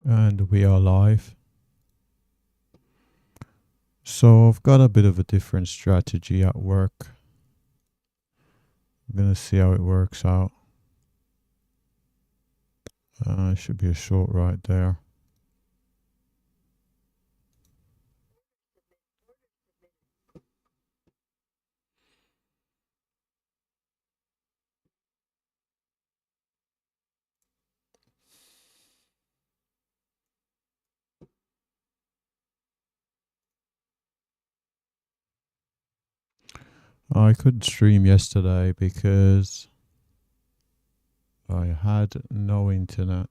And we are live. So I've got a bit of a different strategy at work. I'm going to see how it works out. Should be a short right there. I couldn't stream yesterday because I had no internet.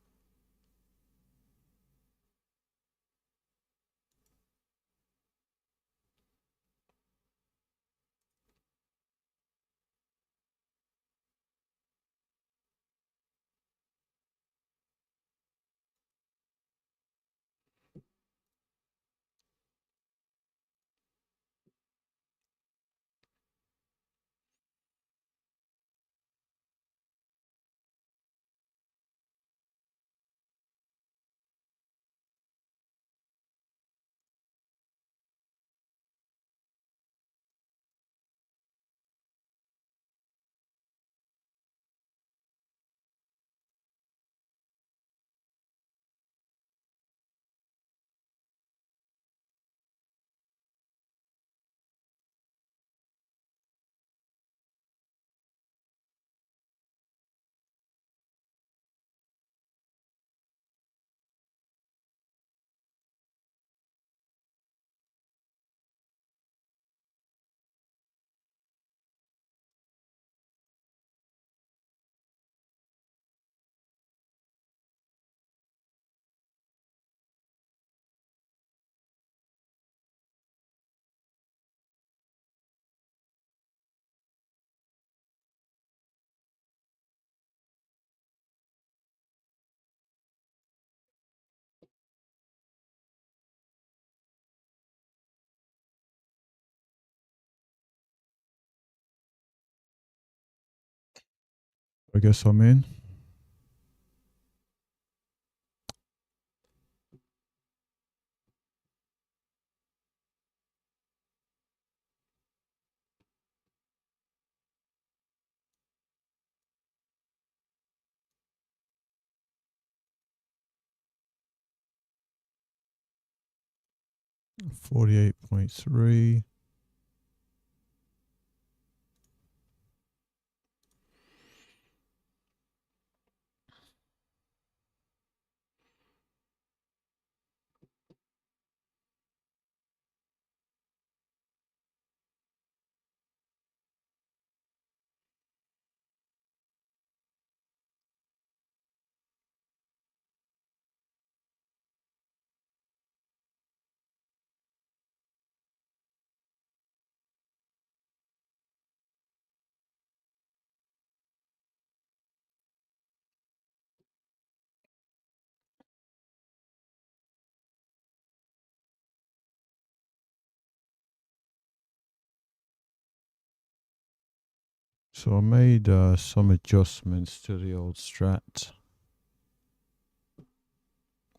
I guess I'm in. $48.3. So I made some adjustments to the old strat.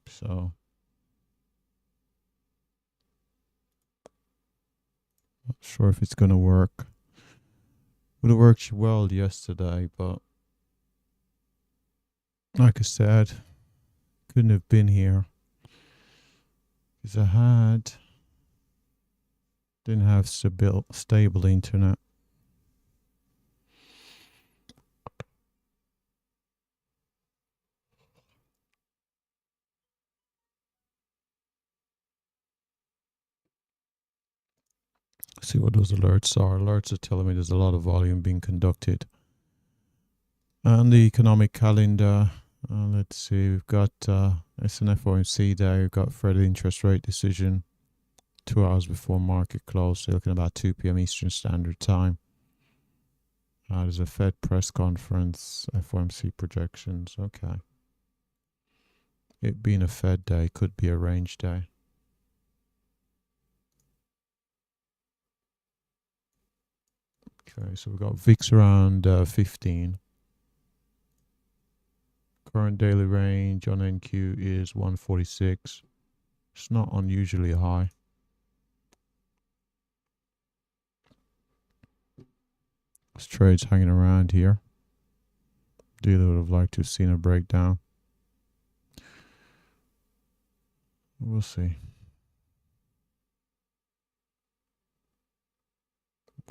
So not sure if it's going to work. Would have worked well yesterday, but like I said, couldn't have been here because didn't have stable internet. See what those alerts are. Alerts are telling me there's a lot of volume being conducted. And the economic calendar, let's see, we've got it's an FOMC day. We've got Fed interest rate decision 2 hours before market close. So you're looking about 2 p.m. Eastern Standard Time. There's a Fed press conference, FOMC projections. Okay. It being a Fed day could be a range day. Okay, so we've got VIX around 15. Current daily range on NQ is 146. It's not unusually high. This trade's hanging around here. Dealer would have liked to have seen a breakdown. We'll see.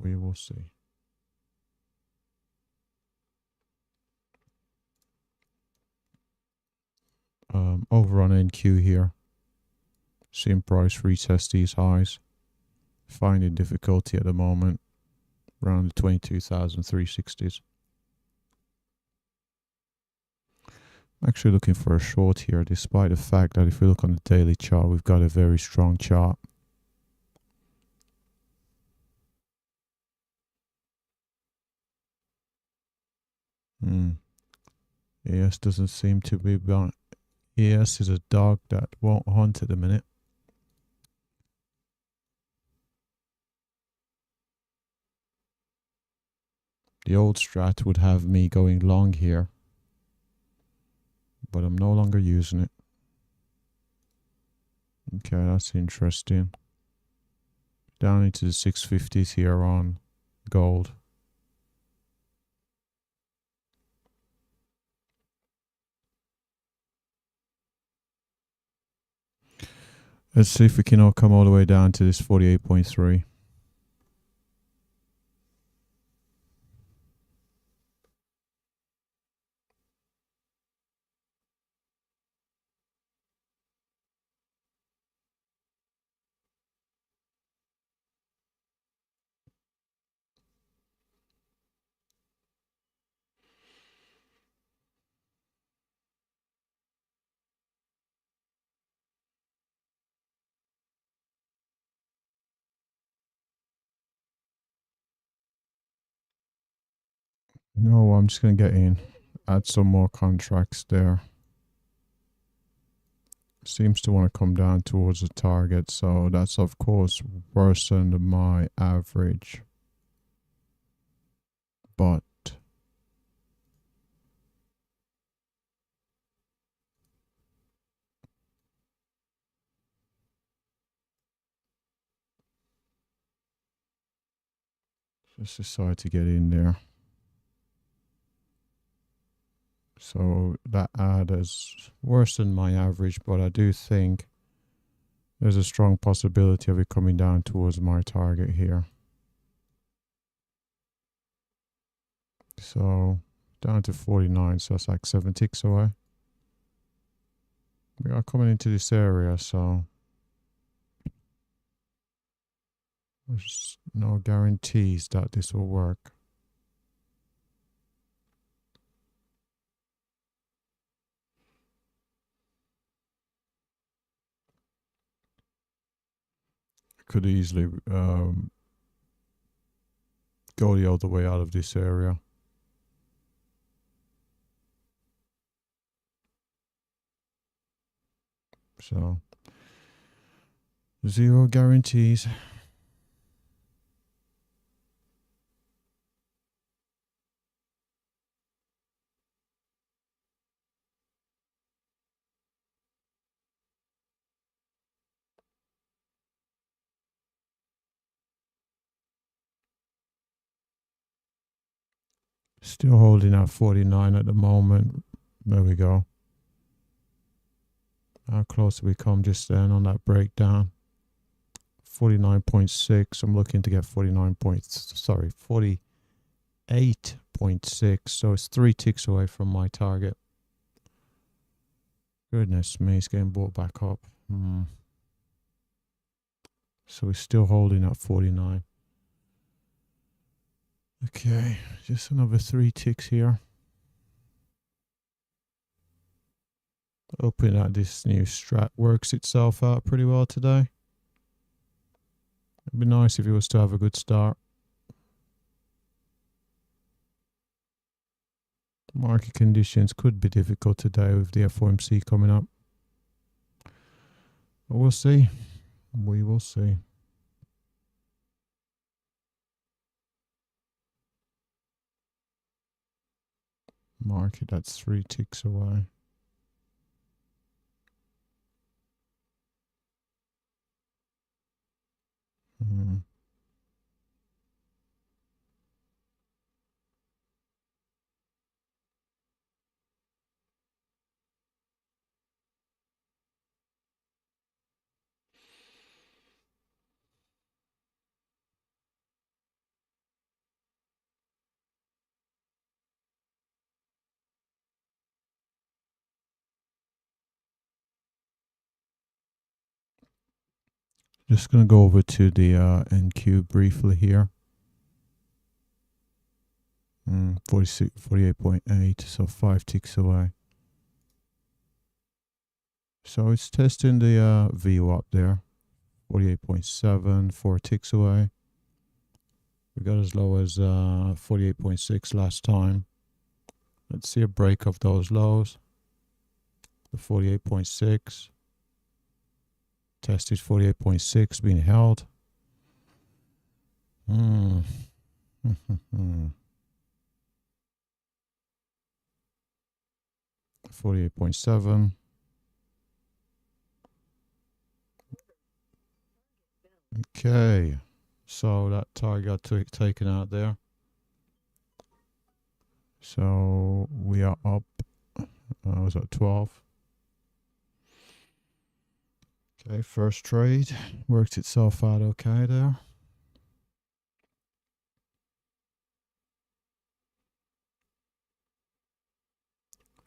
We will see. Over on NQ here. Seeing price retest these highs. Finding difficulty at the moment. Around the 22,360s. Actually looking for a short here, despite the fact that if we look on the daily chart, we've got a very strong chart. ES doesn't seem to be ES is a dog that won't hunt at the minute. The old strat would have me going long here, but I'm no longer using it. Okay, that's interesting. Down into the 650s here on gold. Let's see if we can all come all the way down to this 48.3. No, I'm just going to get in. Add some more contracts there. Seems to want to come down towards the target, so that's of course worse than my average. But just decide to get in there. So that ad is worse than my average, but I do think there's a strong possibility of it coming down towards my target here. So down to 49, so that's like 7 ticks away. We are coming into this area, so there's no guarantees that this will work. Could easily go the other way out of this area. So, zero guarantees. Still holding at 49 at the moment. There we go. How close did we come just then on that breakdown? 49.6. I'm looking to get 48.6. So it's 3 ticks away from my target. Goodness me, it's getting brought back up. So we're still holding at 49. Okay, just another 3 ticks here. Hoping that this new strat works itself out pretty well today. It'd be nice if it was to have a good start. Market conditions could be difficult today with the FOMC coming up. But we'll see. We will see. Market, that's 3 ticks away. Just going to go over to the NQ briefly here. 48.8, so 5 ticks away. So it's testing the VU up there. 48.7, 4 ticks away. We got as low as 48.6 last time. Let's see a break of those lows. The 48.6. Tested 48.6 being held. 48.7. Okay, so that target got taken out there. So we are up. Was that 12? Okay, first trade worked itself out okay there.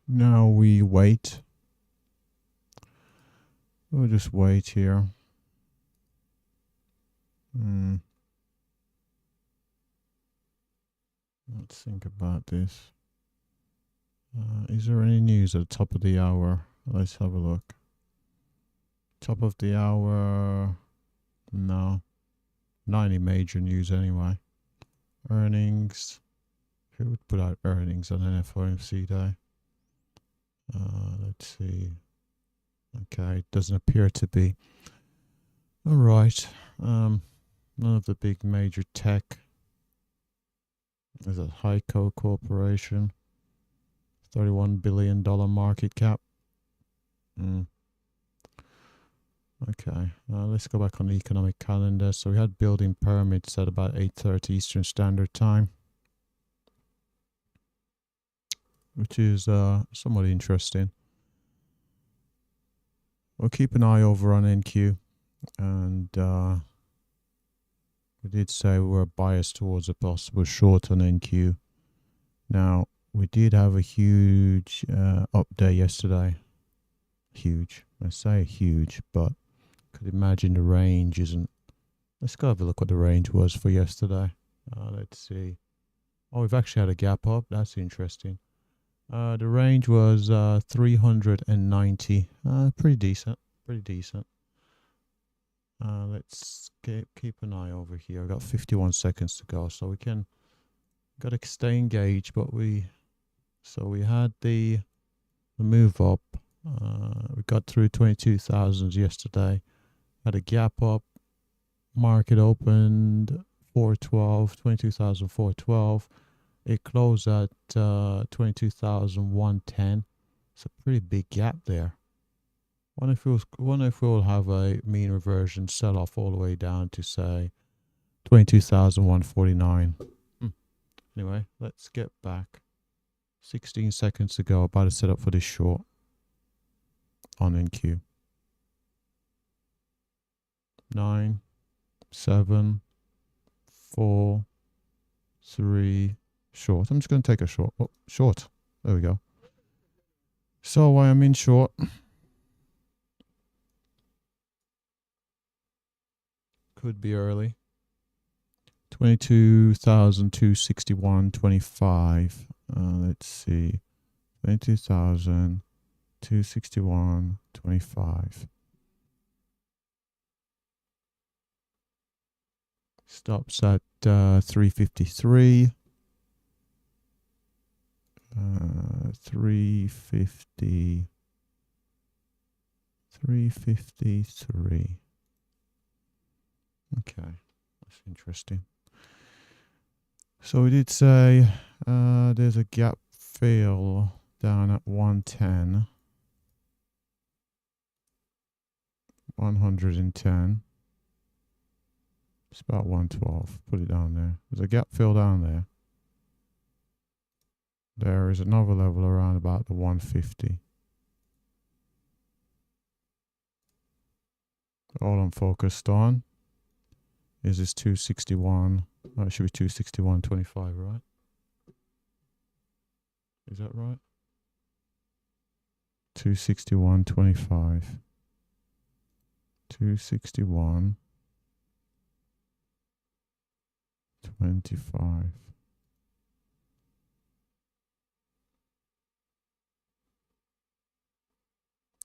Now we wait. We'll just wait here. Let's think about this. Is there any news at the top of the hour? Let's have a look. Top of the hour. No. Not any major news anyway. Earnings. Who would put out earnings on an FOMC day? Let's see. Okay, it doesn't appear to be. All right. None of the big major tech. There's a Heiko Corporation. $31 billion market cap. Okay, let's go back on the economic calendar. So we had building permits at about 8:30 Eastern Standard Time, which is somewhat interesting. We'll keep an eye over on NQ, and we did say we were biased towards a possible short on NQ. Now, we did have a huge up day yesterday. Huge. I say huge, but could imagine the range isn't. Let's go have a look what the range was for yesterday. Let's see. Oh, we've actually had a gap up. That's interesting. The range was 390. Pretty decent. Pretty decent. Let's keep an eye over here. I've got 51 seconds to go, so we can got to stay engaged. But we had the move up. We got through 22,000 yesterday. Had a gap up. Market opened 412, 22,412. It closed at 22,110. It's a pretty big gap there. Wonder if we'll have a mean reversion sell off all the way down to say 22,149. Anyway, let's get back. 16 seconds to go. About to set up for this short on NQ. 9, 7, 4, 3, short. I'm just going to take a short. Oh, short. There we go. So why I'm in short. Could be early. 22,261.25. Let's see. 22,261.25. Stops at 353. 353. Okay, that's interesting. So we did say there's a gap fill down at 110. 110. It's about 112. Put it down there. There's a gap fill down there. There is another level around about the 150. All I'm focused on is this 261. Oh, it should be 261.25, right? Is that right? 261.25. 261.25.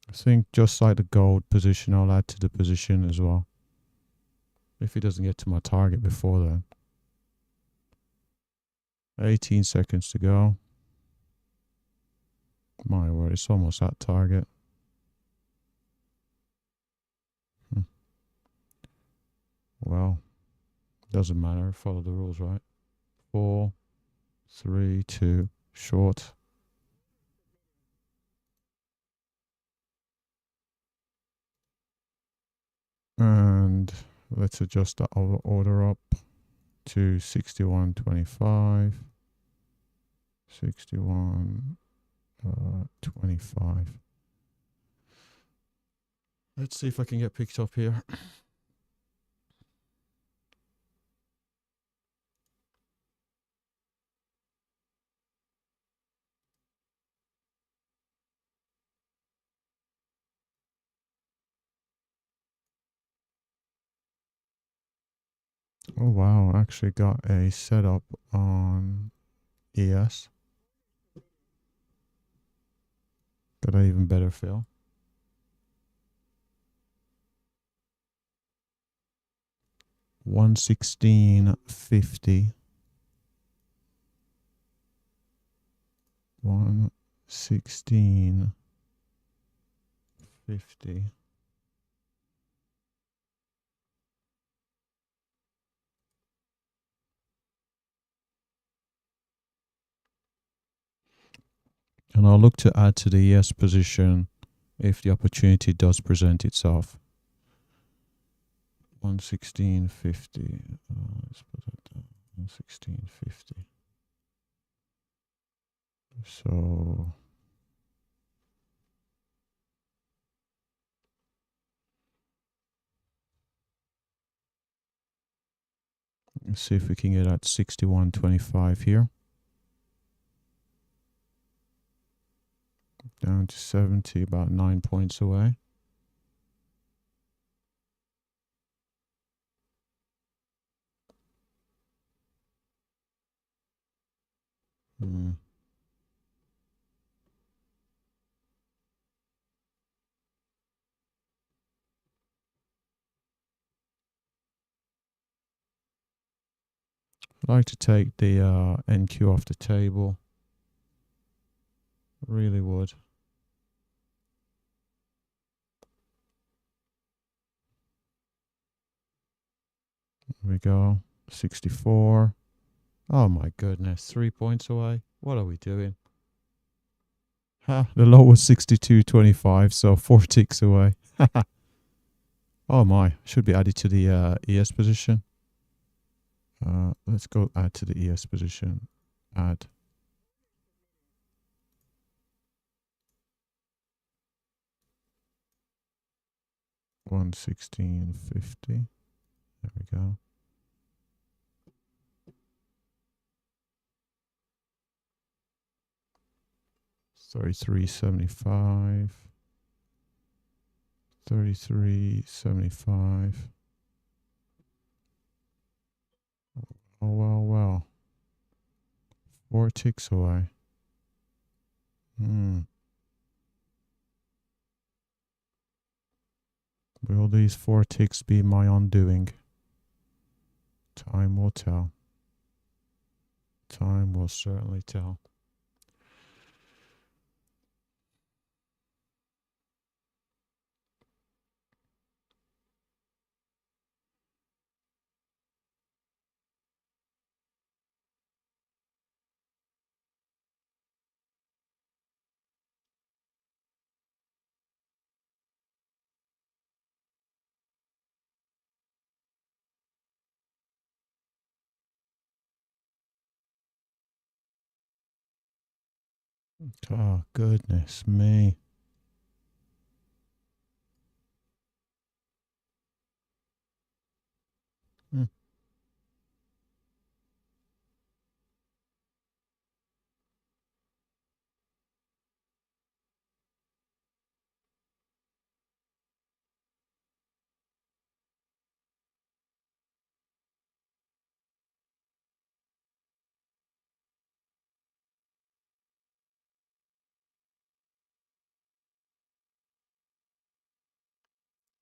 I think just like the gold position, I'll add to the position as well. If it doesn't get to my target before then. 18 seconds to go. My word, it's almost at target. Well, doesn't matter. Follow the rules, right? 4, 3, 2, short. And let's adjust that order up to 61.25. 61.25. Let's see if I can get picked up here. Oh wow, I actually got a setup on ES. Got an even better feel. 116.50. 116.50. And I'll look to add to the ES position if the opportunity does present itself. 116.50. Let's put that down. 116.50. So let's see if we can get at 61.25 here. Down to 70, about 9 points away. I'd like to take the NQ off the table. Really would. There we go. 64. Oh my goodness. 3 points away. What are we doing? Ha, the low was 62.25, so 4 ticks away. Oh my. Should be added to the ES position. Let's go add to the ES position. Add. $116.50. There we go. $33.75. $33.75. Oh well. 4 ticks away. Will these 4 ticks be my undoing? Time will tell. Time will certainly tell. Oh, goodness me. Hmm.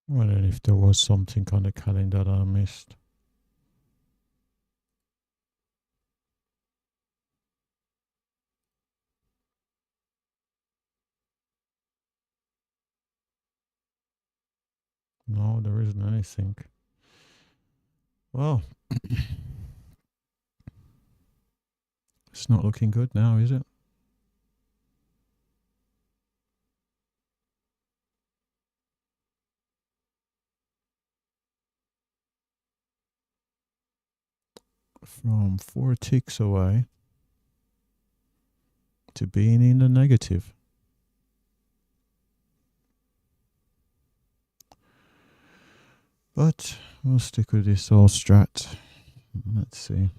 Wondering if there was something on the calendar that I missed. No, there isn't anything. Well, it's not looking good now, is it? From 4 ticks away to being in the negative. But we'll stick with this old strat. Let's see.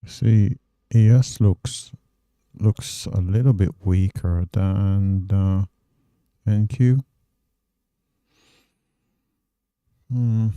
See, ES looks a little bit weaker than NQ. Hmm.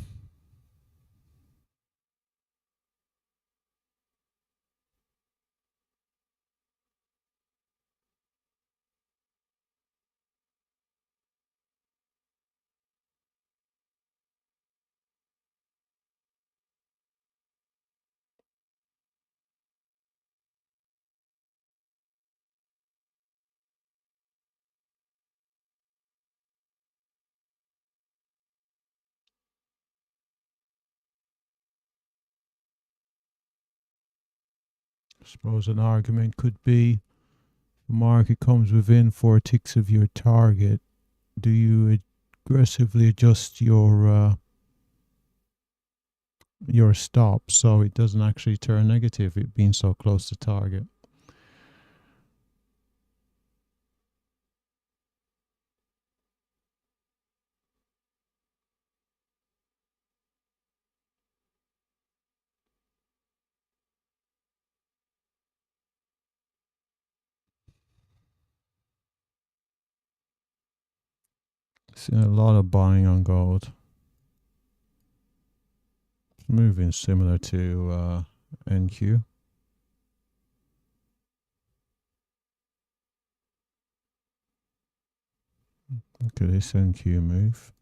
I suppose an argument could be the market comes within 4 ticks of your target. Do you aggressively adjust your stop so it doesn't actually turn negative, it being so close to target? Seeing a lot of buying on gold. It's moving similar to NQ. Look at this NQ move.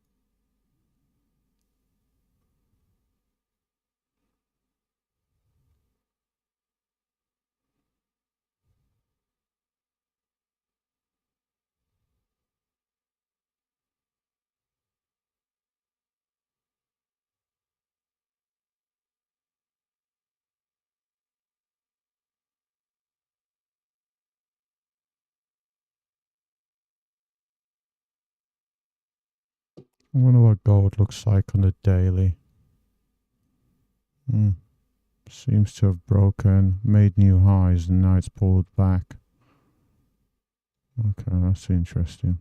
I wonder what gold looks like on the daily. Seems to have broken, made new highs, and now it's pulled back. Okay, that's interesting.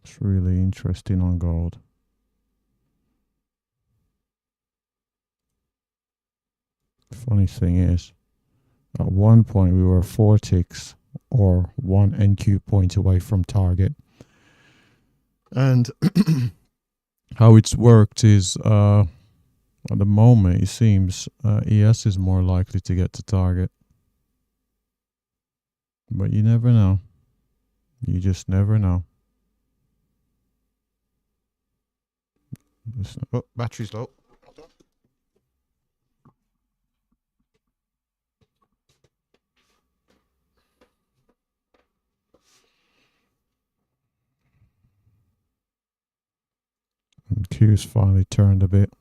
It's really interesting on gold. Funny thing is, at one point we were 4 ticks or 1 NQ point away from target. And how it's worked is at the moment it seems ES is more likely to get to target. But you never know. You just never know. Oh, battery's low. And Q's finally turned a bit.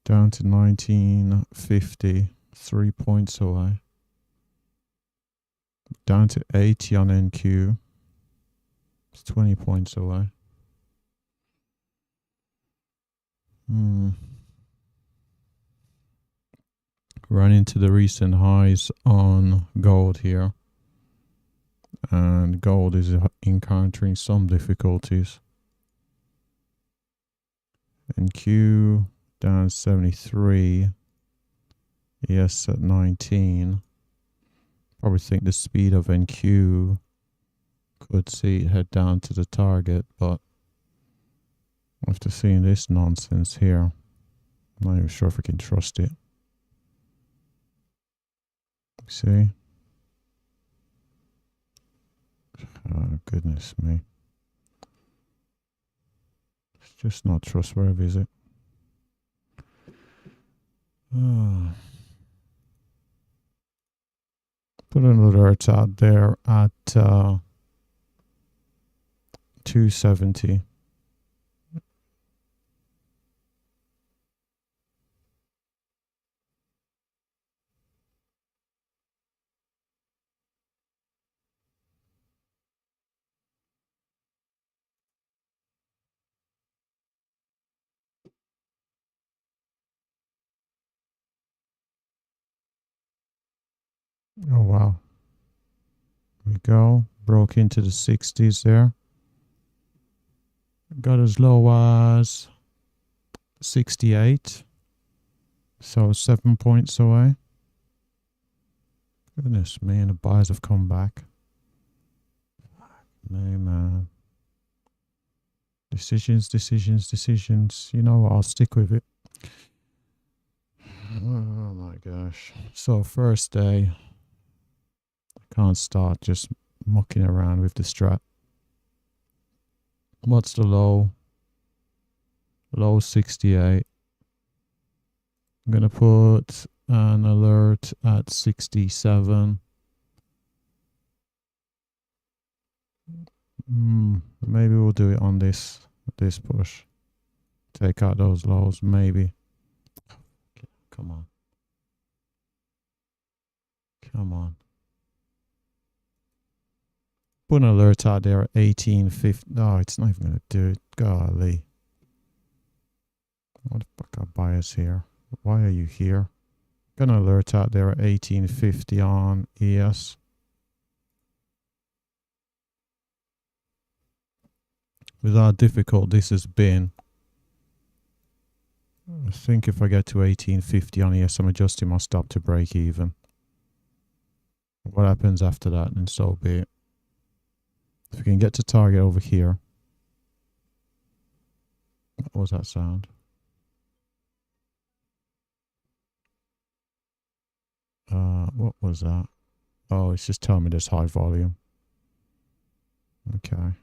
Down to 1950, 3 points away. Down to 80 on NQ. It's 20 points away. Run into the recent highs on gold here. And gold is encountering some difficulties. NQ down 73. ES at 19. Probably think the speed of NQ could see it head down to the target, but after seeing this nonsense here, I'm not even sure if I can trust it. See? Oh, goodness me. It's just not trustworthy, is it? Put an alert out there at 270. Oh wow. There we go. Broke into the 60s there. Got as low as 68. So 7 points away. Goodness me, and the buyers have come back. Man. Decisions. You know what? I'll stick with it. Oh my gosh. So first day. I can't start just mucking around with the strat. What's the low? Low 68. I'm going to put an alert at 67. Maybe we'll do it on this push. Take out those lows, maybe. Come on. Put an alert out there at 1850. No, it's not even going to do it. Golly. What the fuck are buyers here? Why are you here? Gonna alert out there at 1850 on ES. With how difficult this has been, I think if I get to 1850 on ES, I'm adjusting my stop to break even. What happens after that, and so be it. If we can get to target over here. What was that sound? What was that? Oh, it's just telling me there's high volume. Okay.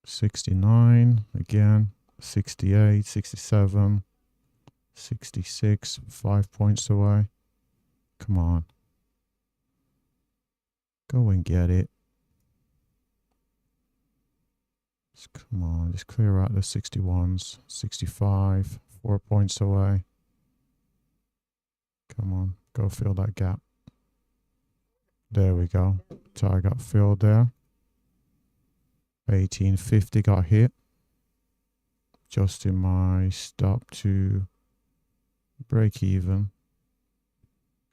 69 again, 68, 67, 66, 5 points away. Come on. Go and get it. Come on, just clear out the 61s. 65, 4 points away. Come on, go fill that gap. There we go. Target got filled there. 1850 got hit. Adjusting my stop to break even.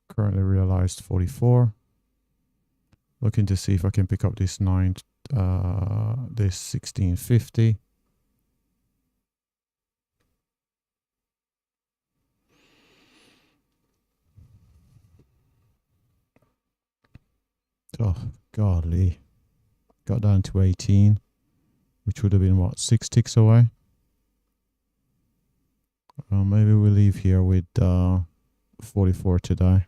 Currently realized 44. Looking to see if I can pick up this 9 this 1650. Oh, golly. Got down to 18, which would have been, what, 6 ticks away? Maybe we'll leave here with 44 today.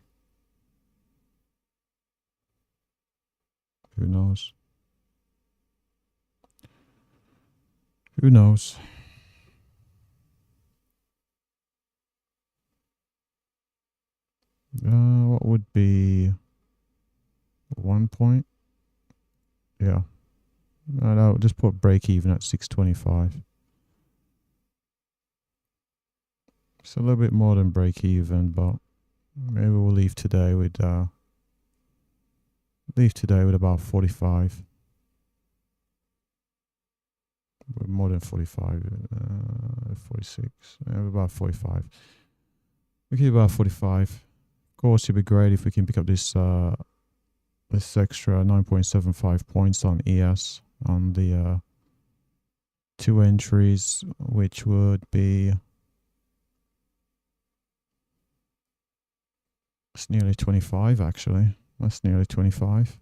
Who knows? Who knows? What would be 1 point? Yeah. I'll just put break even at 625. It's a little bit more than break even, but maybe we'll leave today with about 45. More than 45, 46, about 45. We keep about 45. Of course, it'd be great if we can pick up this this extra 9.75 points on ES on the 2 entries, which would be, it's nearly 25 actually. That's nearly 25.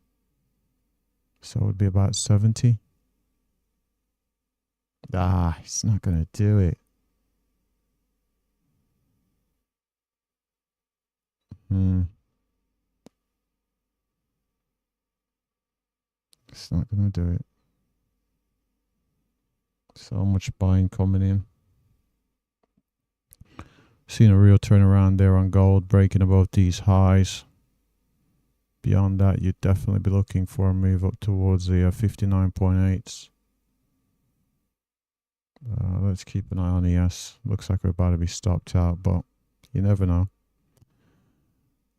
So it would be about 70. Ah, it's not going to do it. It's not going to do it. So much buying coming in. Seeing a real turnaround there on gold, breaking above these highs. Beyond that, you'd definitely be looking for a move up towards the 59.8s. Let's keep an eye on ES. Looks like we're about to be stopped out, but you never know.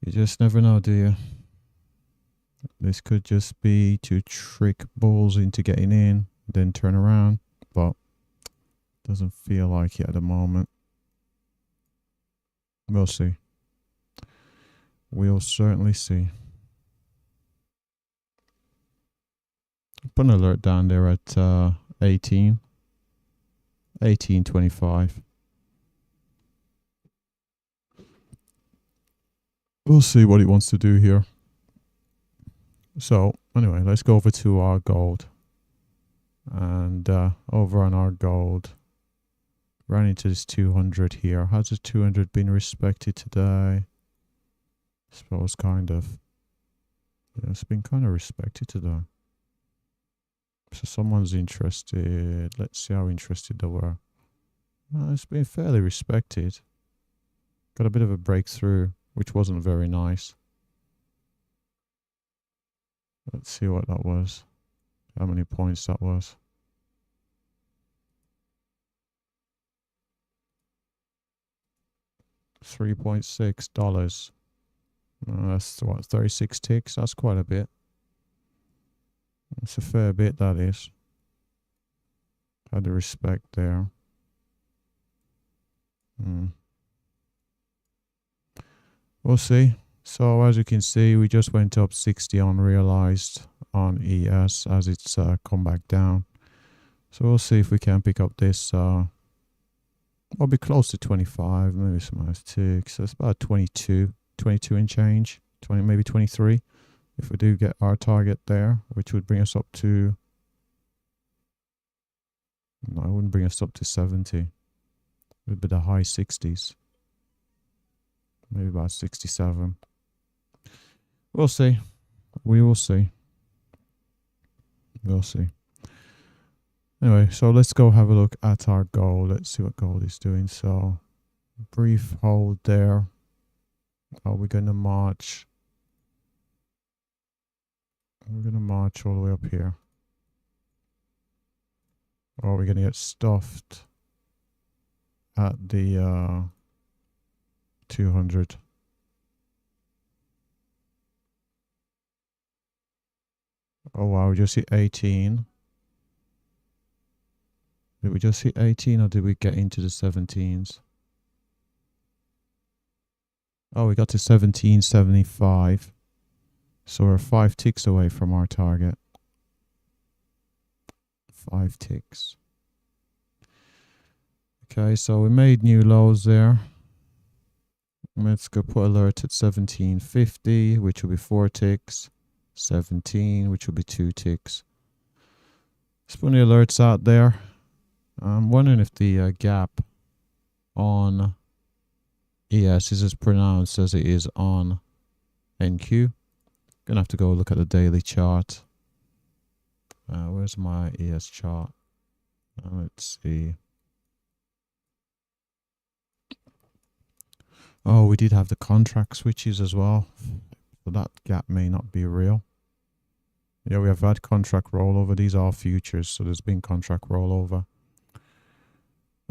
You just never know, do you? This could just be to trick bulls into getting in, then turn around, but doesn't feel like it at the moment. We'll see. We'll certainly see. Put an alert down there at 18.25. We'll see what it wants to do here. So anyway, let's go over to our gold. And over on our gold, ran into this 200 here. Has the 200 been respected today? I suppose kind of. Yeah, it's been kind of respected today. So someone's interested. Let's see how interested they were. It's been fairly respected. Got a bit of a breakthrough, which wasn't very nice. Let's see what that was. How many points that was. $3.6. That's what, 36 ticks? That's quite a bit. It's a fair bit, that is. Had the respect there. We'll see. So as you can see, we just went up 60 unrealized on ES as it's come back down. So we'll see if we can pick up this. I'll be close to 25, maybe some nice ticks. So it's about 22 and change, 20, maybe 23. If we do get our target there, which would bring us up to, no, it wouldn't bring us up to 70. It would be the high 60s. Maybe about 67. We'll see. We will see. We'll see. Anyway, so let's go have a look at our gold. Let's see what gold is doing. So, brief hold there. Are we going to march? We're going to march all the way up here. Or are we going to get stuffed at the 200? Oh wow, we just hit 18. Did we just hit 18 or did we get into the 17s? Oh, we got to 1775. So we're 5 ticks away from our target. 5 ticks. Okay, so we made new lows there. Let's go put alert at 1750, which will be 4 ticks. 17, which will be 2 ticks. There's plenty of alerts out there. I'm wondering if the gap on ES is as pronounced as it is on NQ. Gonna have to go look at the daily chart. Where's my ES chart? Let's see. Oh, we did have the contract switches as well. So that gap may not be real. Yeah, we have had contract rollover. These are futures, so there's been contract rollover.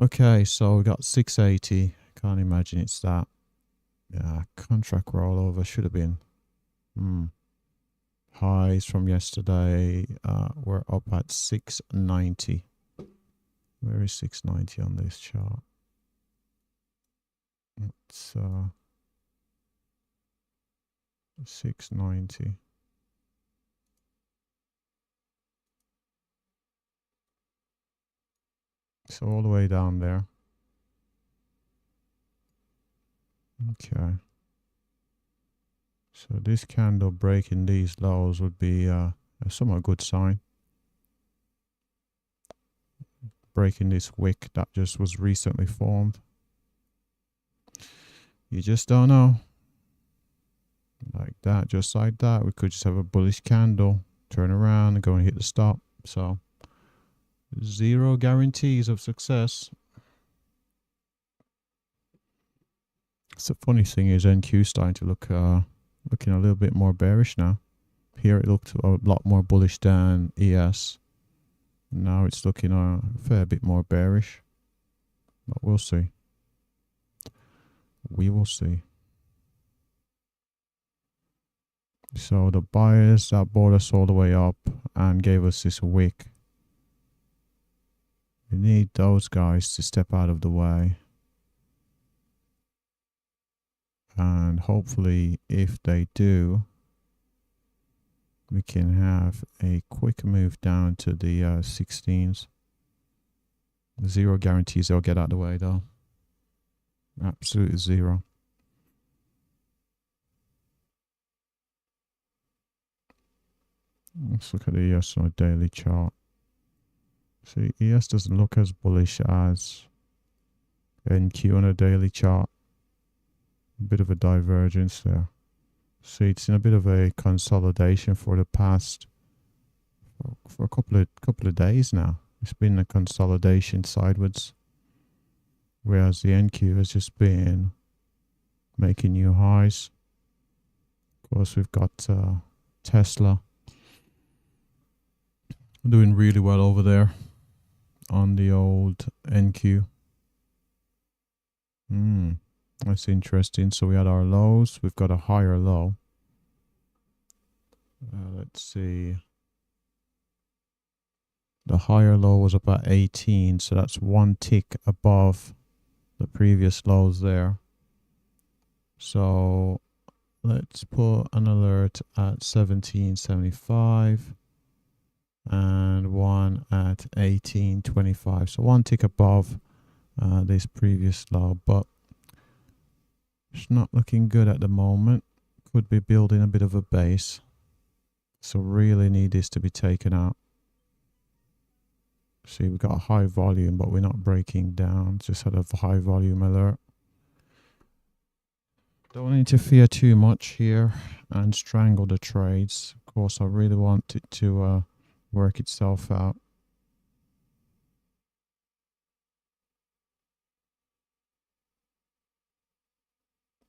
Okay, so we got 680. Can't imagine it's that. Yeah, contract rollover should have been. Highs from yesterday. We're up at 690. Where is 690 on this chart? It's 690. So all the way down there. Okay. So this candle breaking these lows would be a somewhat good sign. Breaking this wick that just was recently formed. You just don't know. Like that, just like that. We could just have a bullish candle, turn around and go and hit the stop. So zero guarantees of success. So the funny thing is NQ starting to look looking a little bit more bearish now. Here it looked a lot more bullish than ES. Now it's looking a fair bit more bearish. But we'll see. We will see. So the buyers that bought us all the way up and gave us this wick. We need those guys to step out of the way. And hopefully if they do, we can have a quick move down to the 16s. Zero guarantees they'll get out of the way though. Absolutely zero. Let's look at the ES on a daily chart. See, ES doesn't look as bullish as NQ on a daily chart. A bit of a divergence there. See, it's in a bit of a consolidation for the past for a couple of days now. It's been a consolidation sideways, whereas the NQ has just been making new highs. Of course, we've got Tesla doing really well over there on the old NQ. That's interesting. So we had our lows. We've got a higher low. Let's see. The higher low was about 18. So that's 1 tick above the previous lows there. So let's put an alert at 1775 and one at 1825. So 1 tick above this previous low, but it's not looking good at the moment. Could be building a bit of a base. So really need this to be taken out. See, we've got a high volume, but we're not breaking down. Just had a high volume alert. Don't interfere too much here and strangle the trades. Of course, I really want it to work itself out.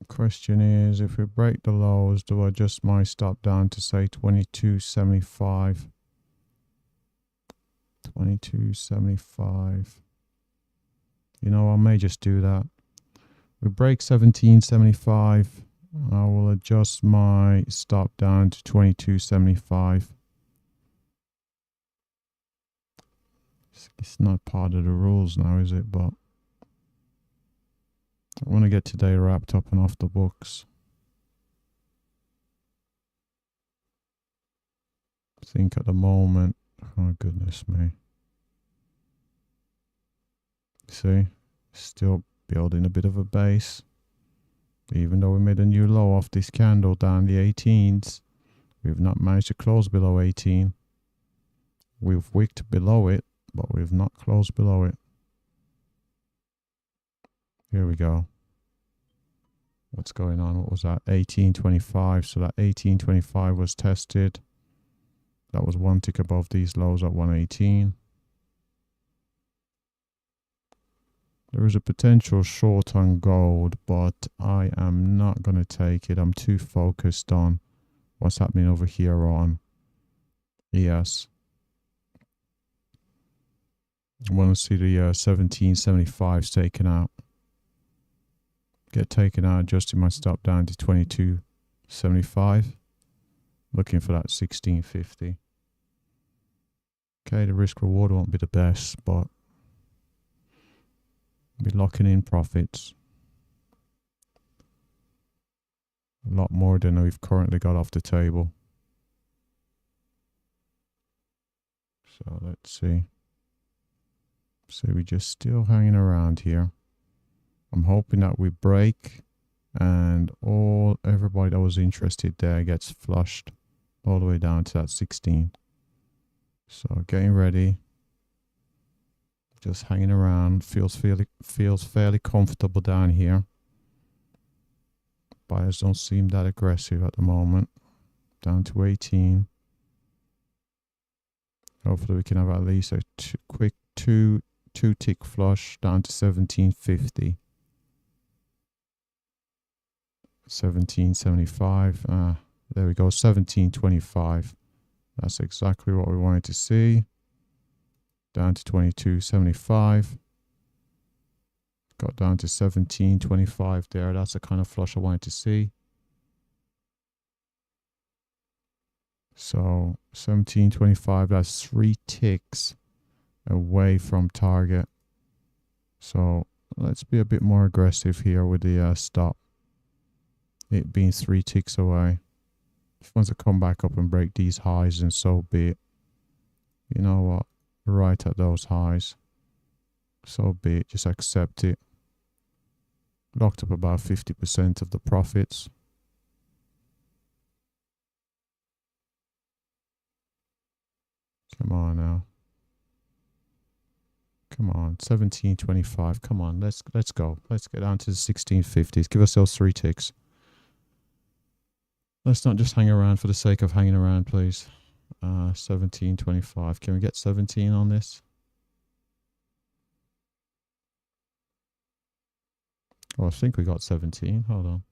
Question is, if we break the lows, do I adjust my stop down to say 22.75? 22.75. You know, I may just do that. We break 17.75. I will adjust my stop down to 22.75. It's not part of the rules now, is it? But I want to get today wrapped up and off the books. I think at the moment, oh goodness me. See, still building a bit of a base. Even though we made a new low off this candle down the 18s, we've not managed to close below 18. We've wicked below it, but we've not closed below it. Here we go. What's going on? What was that? 1825. So that 1825 was tested. That was one tick above these lows at 118. There is a potential short on gold, but I am not going to take it. I'm too focused on what's happening over here on ES. I want to see the 1775s taken out. Get taken out, adjusting my stop down to 22.75. Looking for that 1650. Okay, the risk reward won't be the best, but be locking in profits. A lot more than we've currently got off the table. So let's see. So we're just still hanging around here. I'm hoping that we break and everybody that was interested there gets flushed all the way down to that 16. So getting ready. Just hanging around. Feels fairly comfortable down here. Buyers don't seem that aggressive at the moment. Down to 18. Hopefully we can have at least a quick two tick flush down to 1750. 1775. There we go. 1725. That's exactly what we wanted to see. Down to 22.75. Got down to 17.25 there. That's the kind of flush I wanted to see. So 17.25, that's 3 ticks away from target. So let's be a bit more aggressive here with the stop. It being 3 ticks away. If it wants to come back up and break these highs, then so be it. You know what? Right at those highs. So be it. Just accept it. Locked up about 50% of the profits. Come on now. Come on. 17.25. Come on. Let's go. Let's get down to the 1650s. Give ourselves 3 ticks. Let's not just hang around for the sake of hanging around, please. 17.25. Can we get 17 on this? Oh, I think we got 17. Hold on.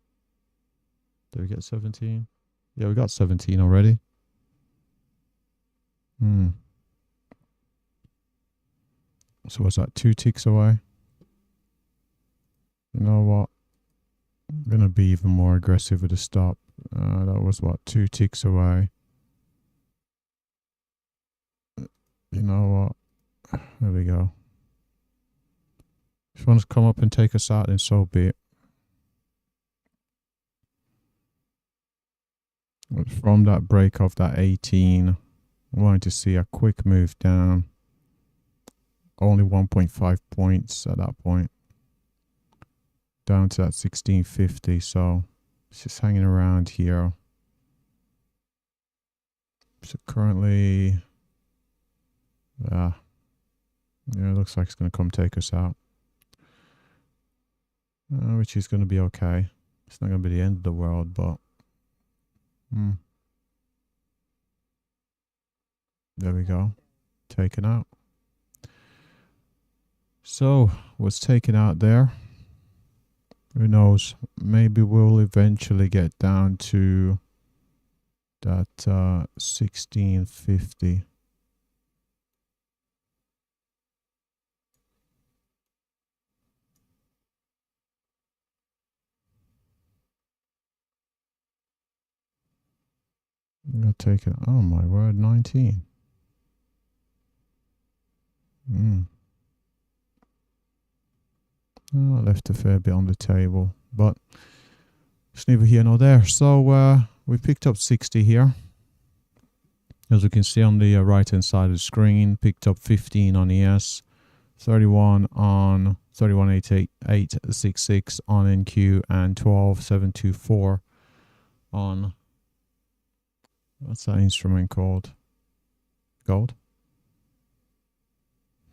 Did we get 17? Yeah, we got 17 already. So what's that? 2 ticks away? You know what? I'm going to be even more aggressive with the stop. That was what? 2 ticks away. You know what? There we go. If you want to come up and take us out, then so be it. But from that break of that 18, I wanted to see a quick move down. Only 1.5 points at that point. Down to that 1650, so it's just hanging around here. So currently, yeah, it looks like it's going to come take us out. Which is going to be okay. It's not going to be the end of the world, but there we go. Taken out. So, what's taken out there? Who knows? Maybe we'll eventually get down to that 1650. I'm going to take it. Oh my word, 19. I left a fair bit on the table, but it's neither here nor there. So we picked up 60 here. As we can see on the right hand side of the screen, picked up 15 on ES, 31 on 31.866 on NQ, and 12.724 on, what's that instrument called? Gold?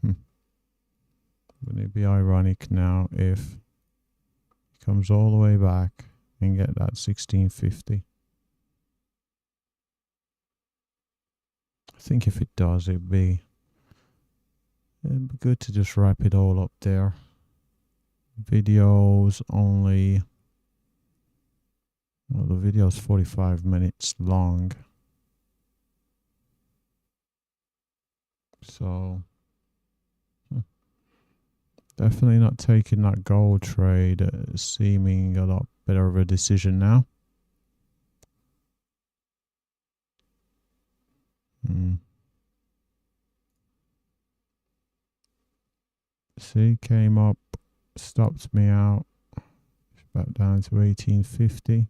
Wouldn't it be ironic now if it comes all the way back and get that 1650? I think if it does, it'd be good to just wrap it all up there. Videos only, well, the video's 45 minutes long, so definitely not taking that gold trade, seeming a lot better of a decision now. See, came up, stopped me out, back down to 1850.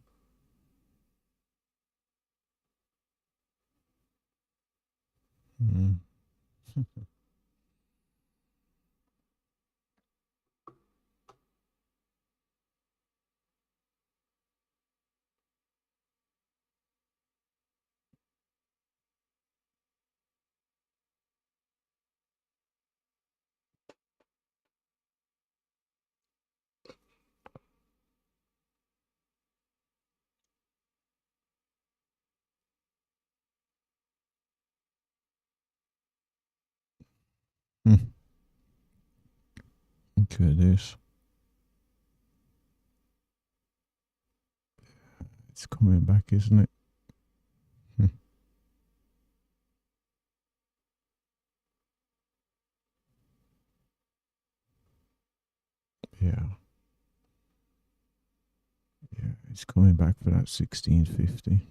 Look at this. It's coming back, isn't it? Yeah. Yeah, it's coming back for that 1650.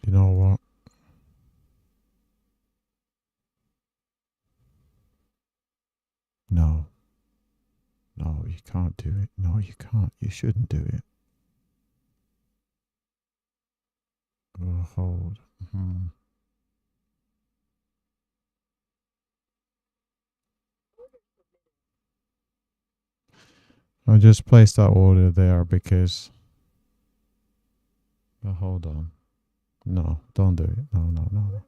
You know what? No. No, you can't do it. No, you can't. You shouldn't do it. Oh, hold. I just placed that order there because... Oh, hold on. No, don't do it. No.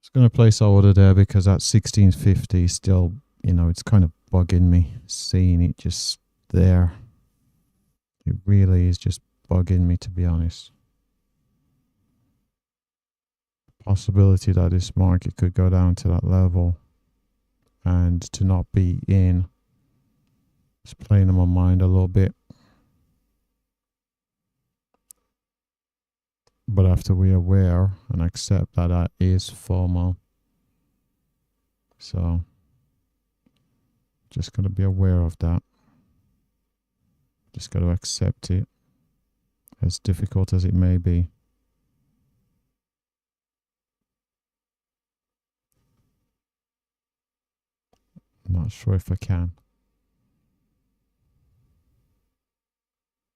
It's going to place that order there because that 1650 still, it's kind of bugging me seeing it just there. It really is just bugging me, to be honest. Possibility that this market could go down to that level and to not be in. It's playing on my mind a little bit. But after we're aware and accept that that is FOMO. So just got to be aware of that. Just got to accept it, as difficult as it may be. Not sure if I can.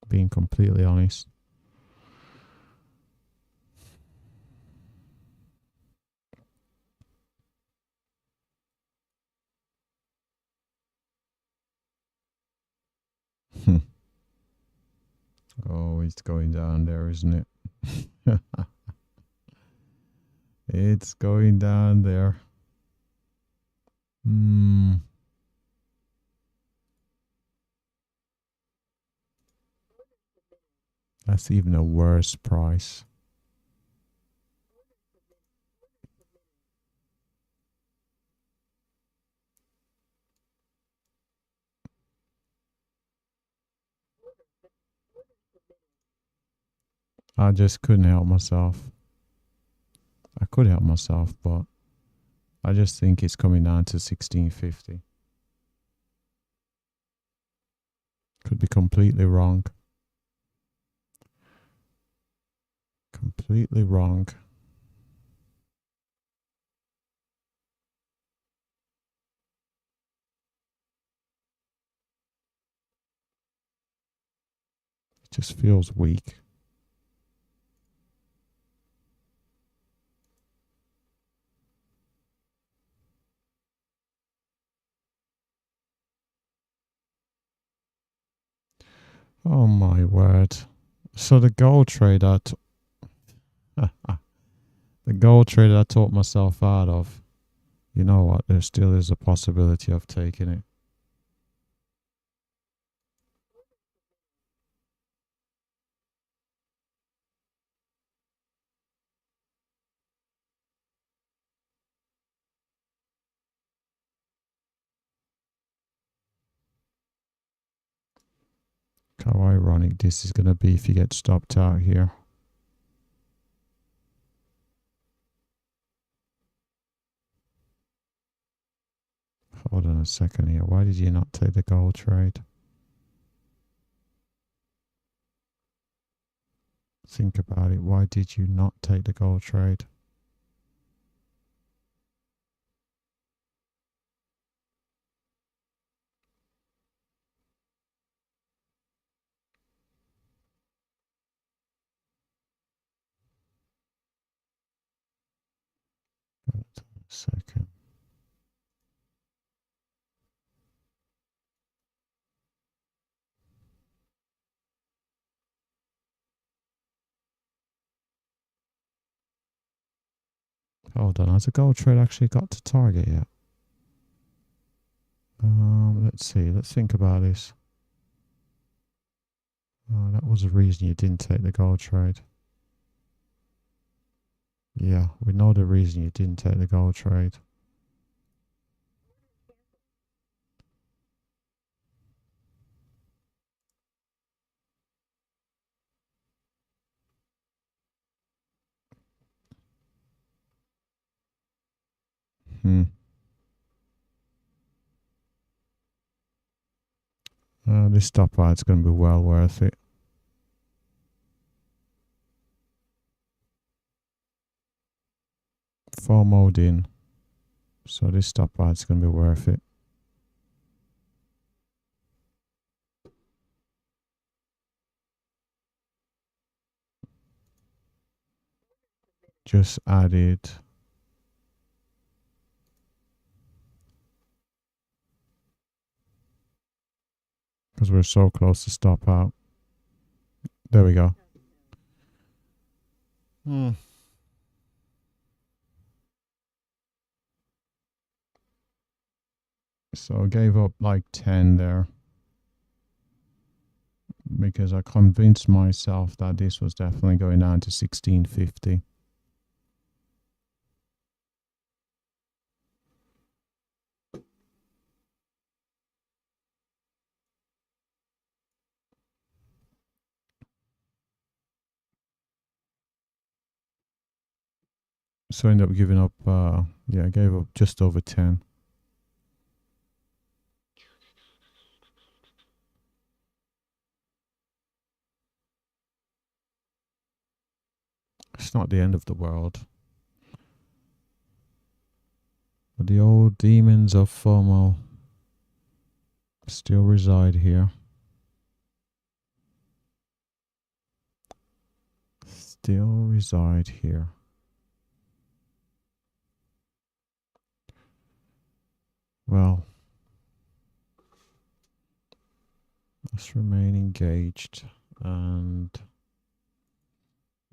Being completely honest. Oh, it's going down there, isn't it? It's going down there. That's even a worse price. I just couldn't help myself. I could help myself, but I just think it's coming down to 1650. Could be completely wrong. Completely wrong. It just feels weak. Oh my word. So the gold trade the gold trade I taught myself out of, you know what, there still is a possibility of taking it. How ironic this is going to be if you get stopped out here. Hold on a second here. Why did you not take the gold trade? Think about it. Why did you not take the gold trade? Hold on a second. Hold on. Has the gold trade actually got to target yet? Let's see. Let's think about this. That was the reason you didn't take the gold trade. Yeah, we know the reason you didn't take the gold trade. This stop out's going to be well worth it. FOMO'd in. So this stop out's going to be worth it. Just added. Because we're so close to stop out. There we go. So I gave up like 10 there. Because I convinced myself that this was definitely going down to 1650. So I ended up giving up, I gave up just over 10. It's not the end of the world. But the old demons of FOMO still reside here. Still reside here. Well, let's remain engaged And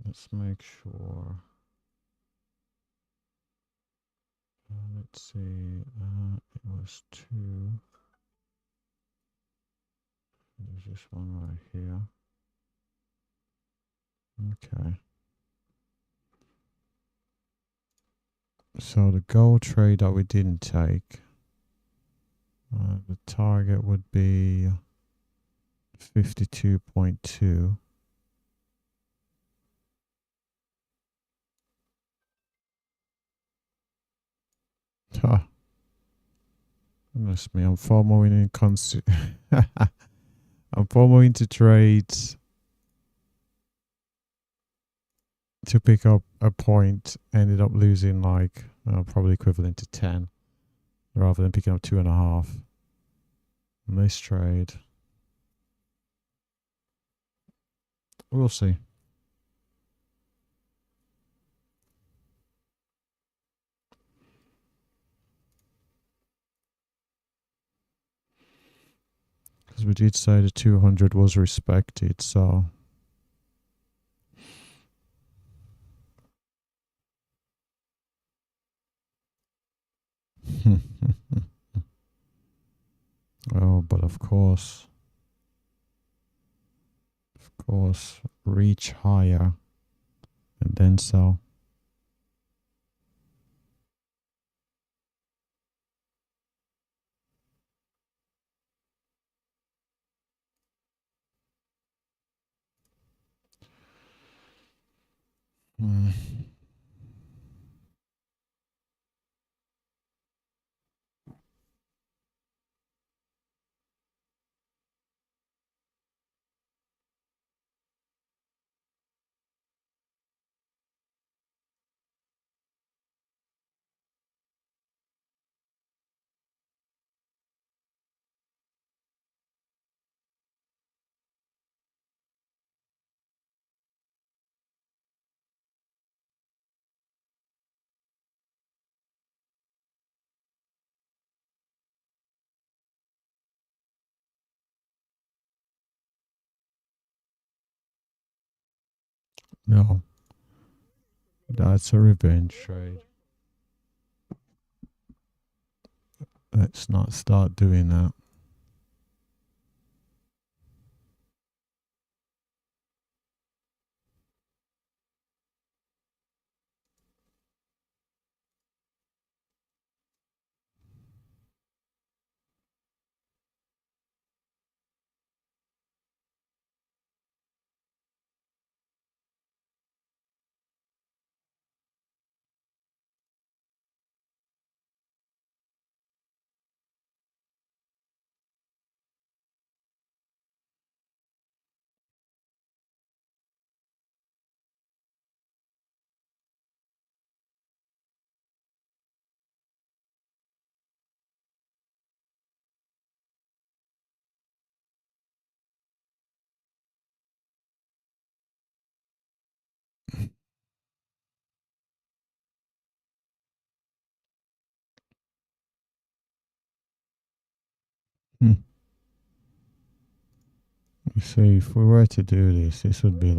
let's make sure. Let's see. It was 2. There's this one right here. Okay. So the gold trade that we didn't take, the target would be 52.2. Huh. Goodness me, I'm far more in I'm far more into trades to pick up a point, ended up losing like probably equivalent to 10 rather than picking up 2.5 in this trade. We'll see. Because we did say the 200 was respected, so oh, but of course, reach higher and then sell. No, that's a revenge trade. Let's not start doing that. You see, if we were to do this, this would be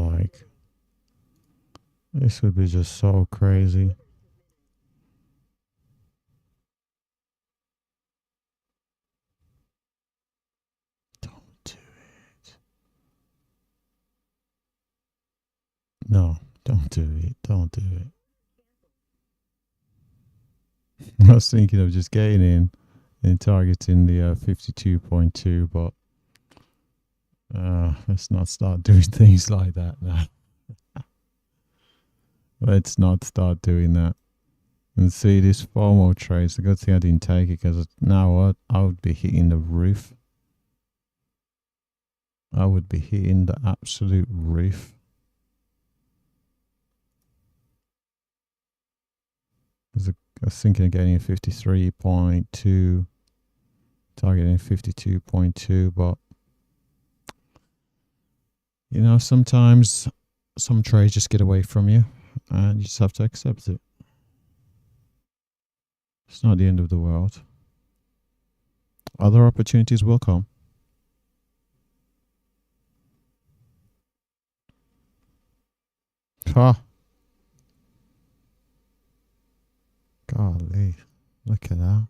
just so crazy. Don't do it. No, don't do it. Don't do it. I was thinking of just getting in and targeting the 52.2, but let's not start doing things like that now. Let's not start doing that. And see, this FOMO trades, the good thing I didn't take it, because now what? I would be hitting the roof. I would be hitting the absolute roof. I was thinking of getting a 53.2, targeting 52.2, but you know, sometimes some trades just get away from you and you just have to accept it. It's not the end of the world. Other opportunities will come. Ha! Golly. Look at that.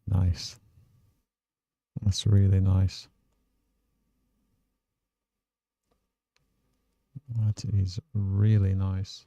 Nice. That's really nice. That is really nice.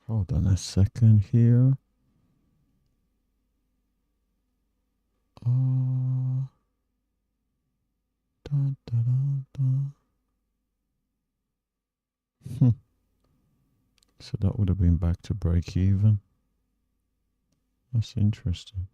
Hold on a second here. Dun, dun, dun, dun. So that would have been back to break even. That's interesting.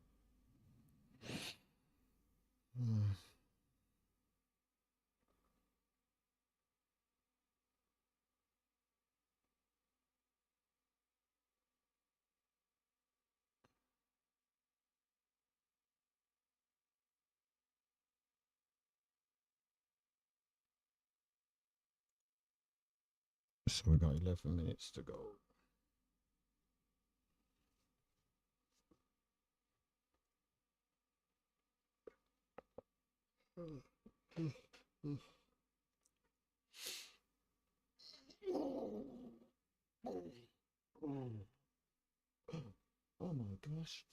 So we got 11 minutes to go. Oh my gosh.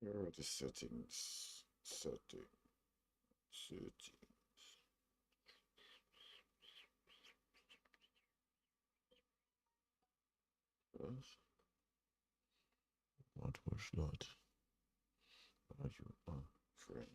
Here are the settings. Settings. Yes. What was that? Are you a friend?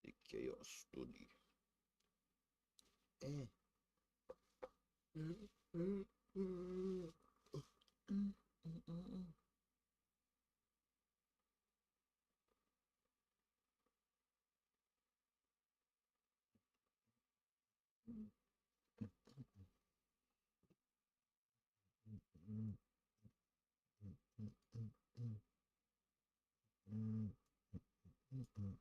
The chaos study. 18.4.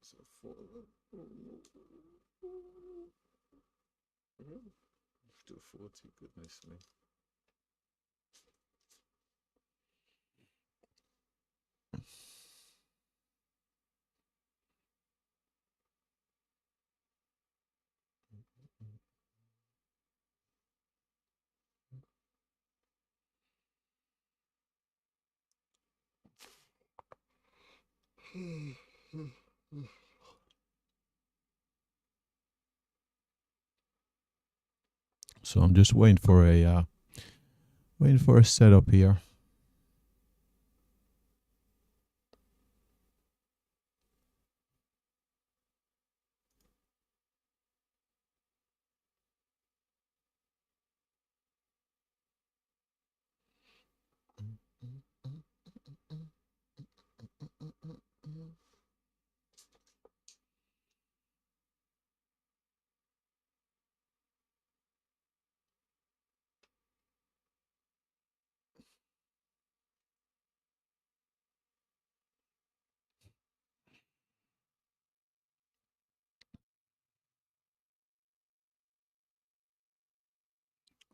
So 4. Still 40, goodness me. So I'm just waiting for a setup here.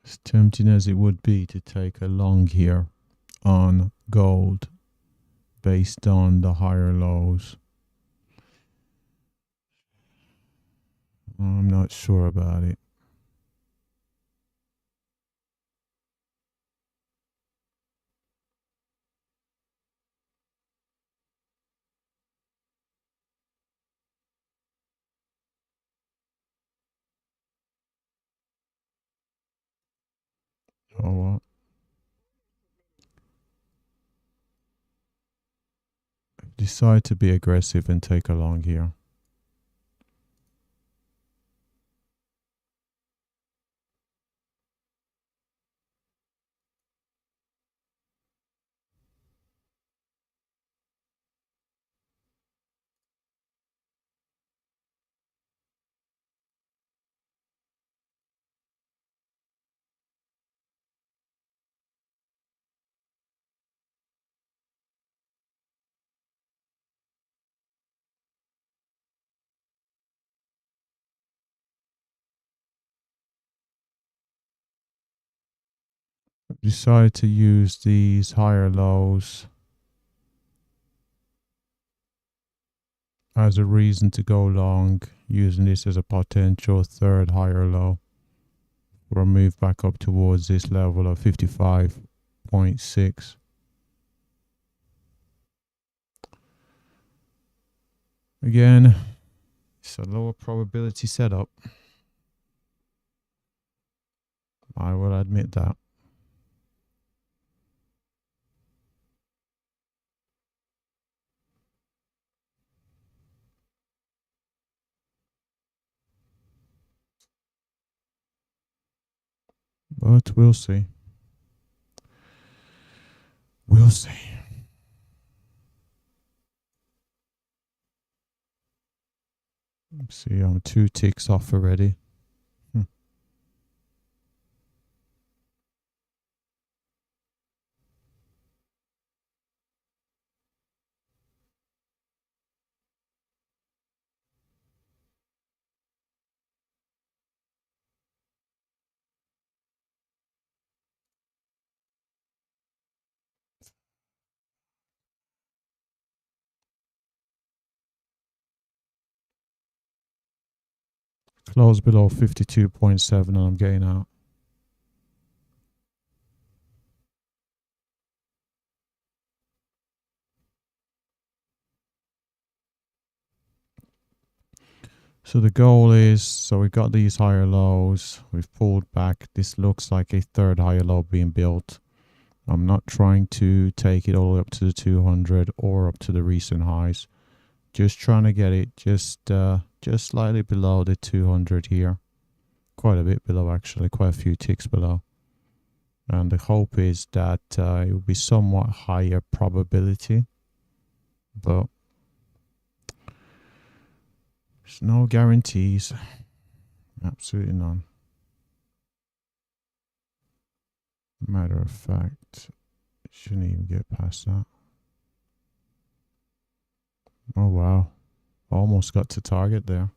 As tempting as it would be to take a long here on gold based on the higher lows, I'm not sure about it. Oh well. Decide to be aggressive and take a long here. Decide to use these higher lows as a reason to go long, using this as a potential third higher low or move back up towards this level of 55.6. Again, it's a lower probability setup. I will admit that. But we'll see. We'll see. See, I'm 2 ticks off already. Close below 52.7 and I'm getting out. So the goal is, so we've got these higher lows, we've pulled back. This looks like a third higher low being built. I'm not trying to take it all the way up to the 200 or up to the recent highs. Just trying to get it just slightly below the 200 here. Quite a bit below, actually, quite a few ticks below. And the hope is that it will be somewhat higher probability, but there's no guarantees. Absolutely none. Matter of fact, shouldn't even get past that. Oh wow, almost got to target there.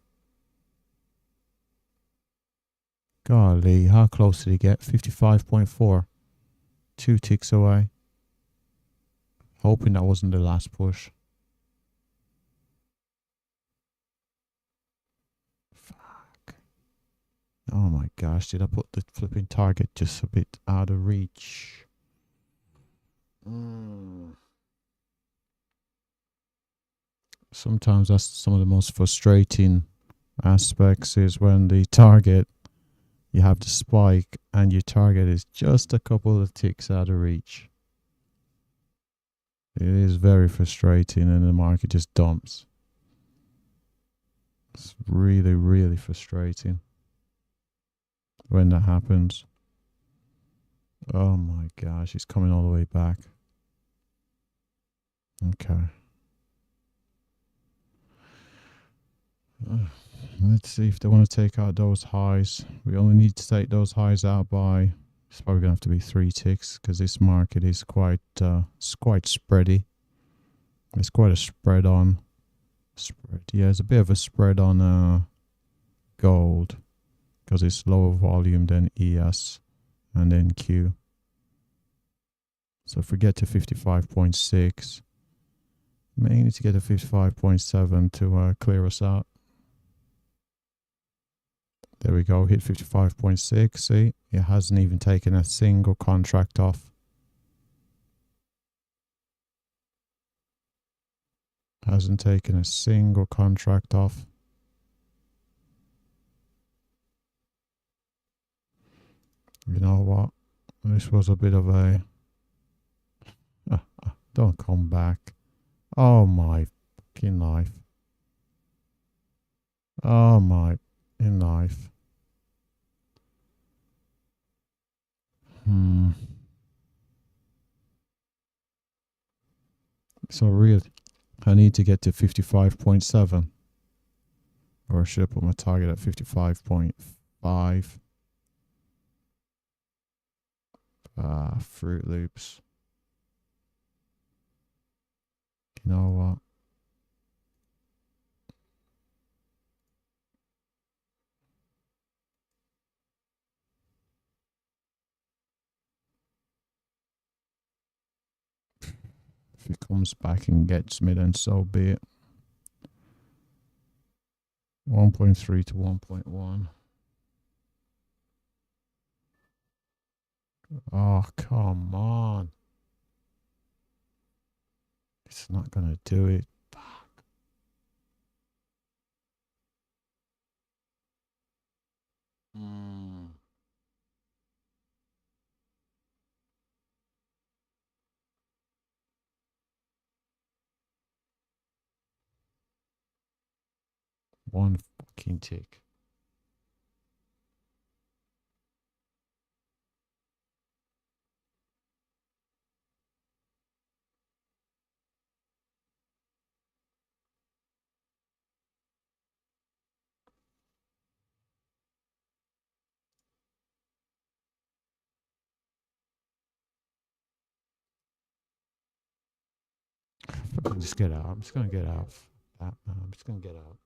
Golly, how close did he get? 55.4. 2 ticks away. Hoping that wasn't the last push. Fuck. Oh my gosh, did I put the flipping target just a bit out of reach? Sometimes that's some of the most frustrating aspects, is when the target, you have the spike and your target is just a couple of ticks out of reach. It is very frustrating and the market just dumps. It's really, really frustrating when that happens. Oh my gosh, it's coming all the way back. Okay. Let's see if they want to take out those highs. We only need to take those highs out by, it's probably going to have to be 3 ticks, because this market is quite spready. It's quite a spread on. Yeah, it's a bit of a spread on gold, because it's lower volume than ES and NQ. So if we get to 55.6, may need to get to 55.7 to clear us out. There we go, hit 55.6. See, it hasn't even taken a single contract off. Hasn't taken a single contract off. You know what? This was a bit of a... don't come back. Oh my fucking life. Oh my in life. So really, I need to get to 55.7. Or should I put my target at 55.5? Fruit Loops. You know what? If it comes back and gets me, then so be it. 1.3 to 1.1. Oh, come on. It's not going to do it. Fuck. One fucking tick. Just get out. I'm just going to get out. I'm just going to get out.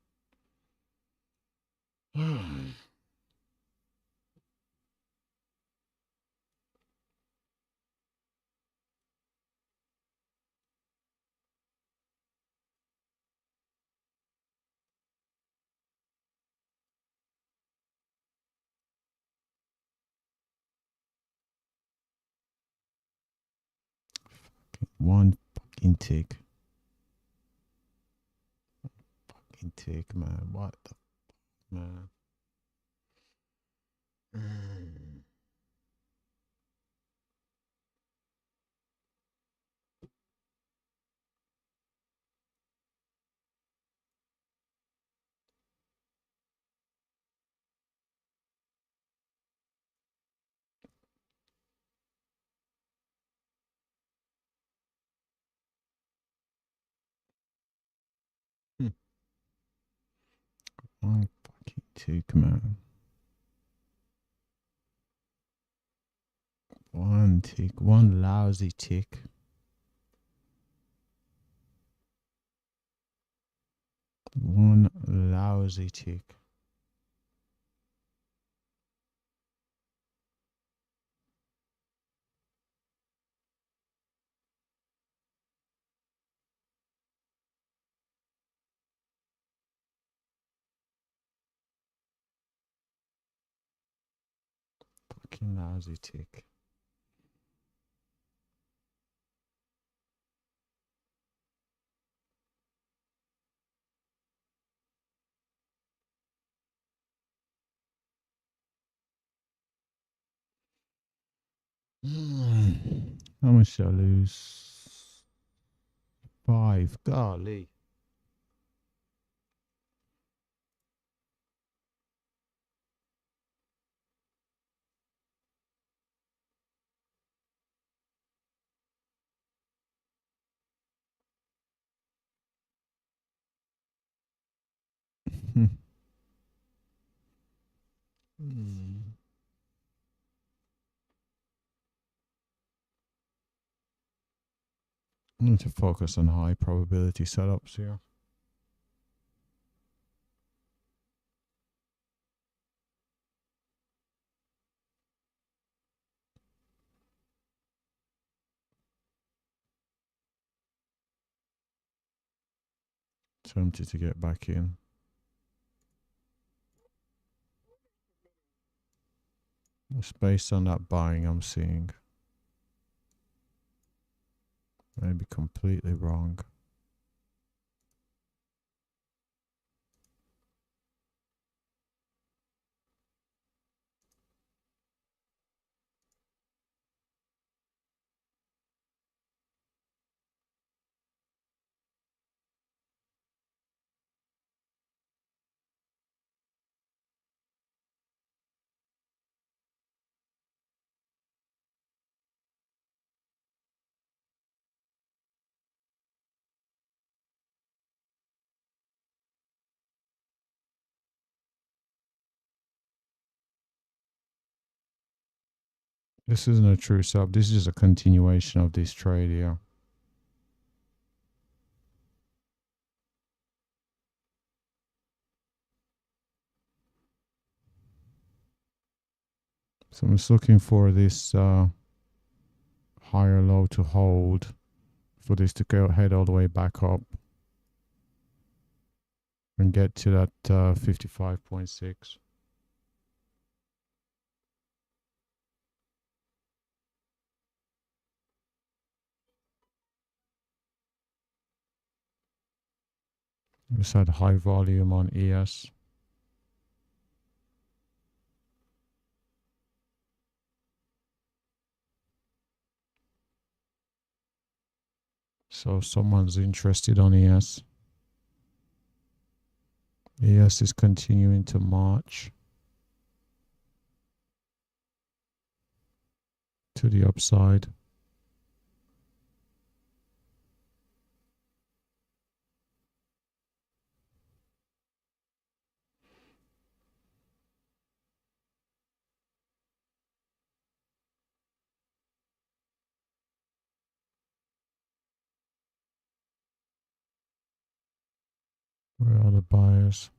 One fucking tick. Fucking tick, man. What the man. Mm. Hmm. One fucking tick, man. One tick. One lousy tick. One lousy tick. Fucking lousy tick. How much shall I lose? 5. Golly. I need to focus on high probability setups here. Tempted to get back in. It's based on that buying I'm seeing. Maybe completely wrong. This isn't a true sub. This is a continuation of this trade here. So I'm just looking for this higher low to hold, for this to go head all the way back up and get to that 55.6. Just had high volume on ES. So someone's interested on ES. ES is continuing to march to the upside. Where are the buyers?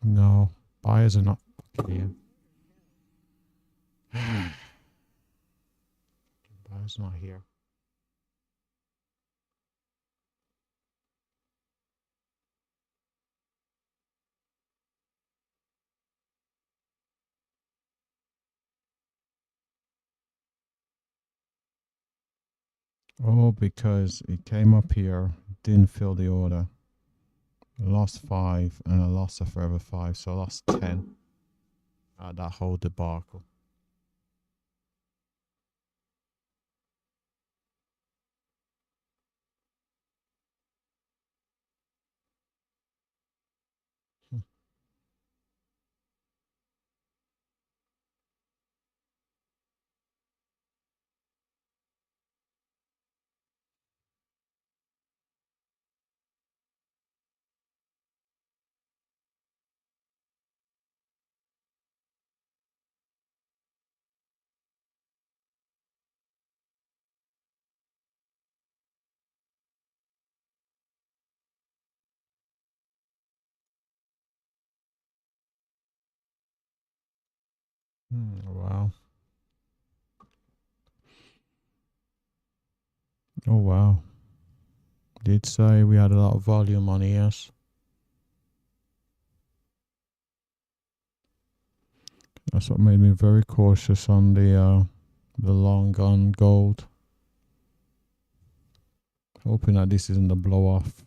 No, buyers are not here. Buyers not here. Oh, because it came up here, didn't fill the order. I lost 5 and I lost a further 5, so I lost 10 that whole debacle. Wow. Oh wow. Did say we had a lot of volume on ES. That's what made me very cautious on the long on gold. Hoping that this isn't a blow off.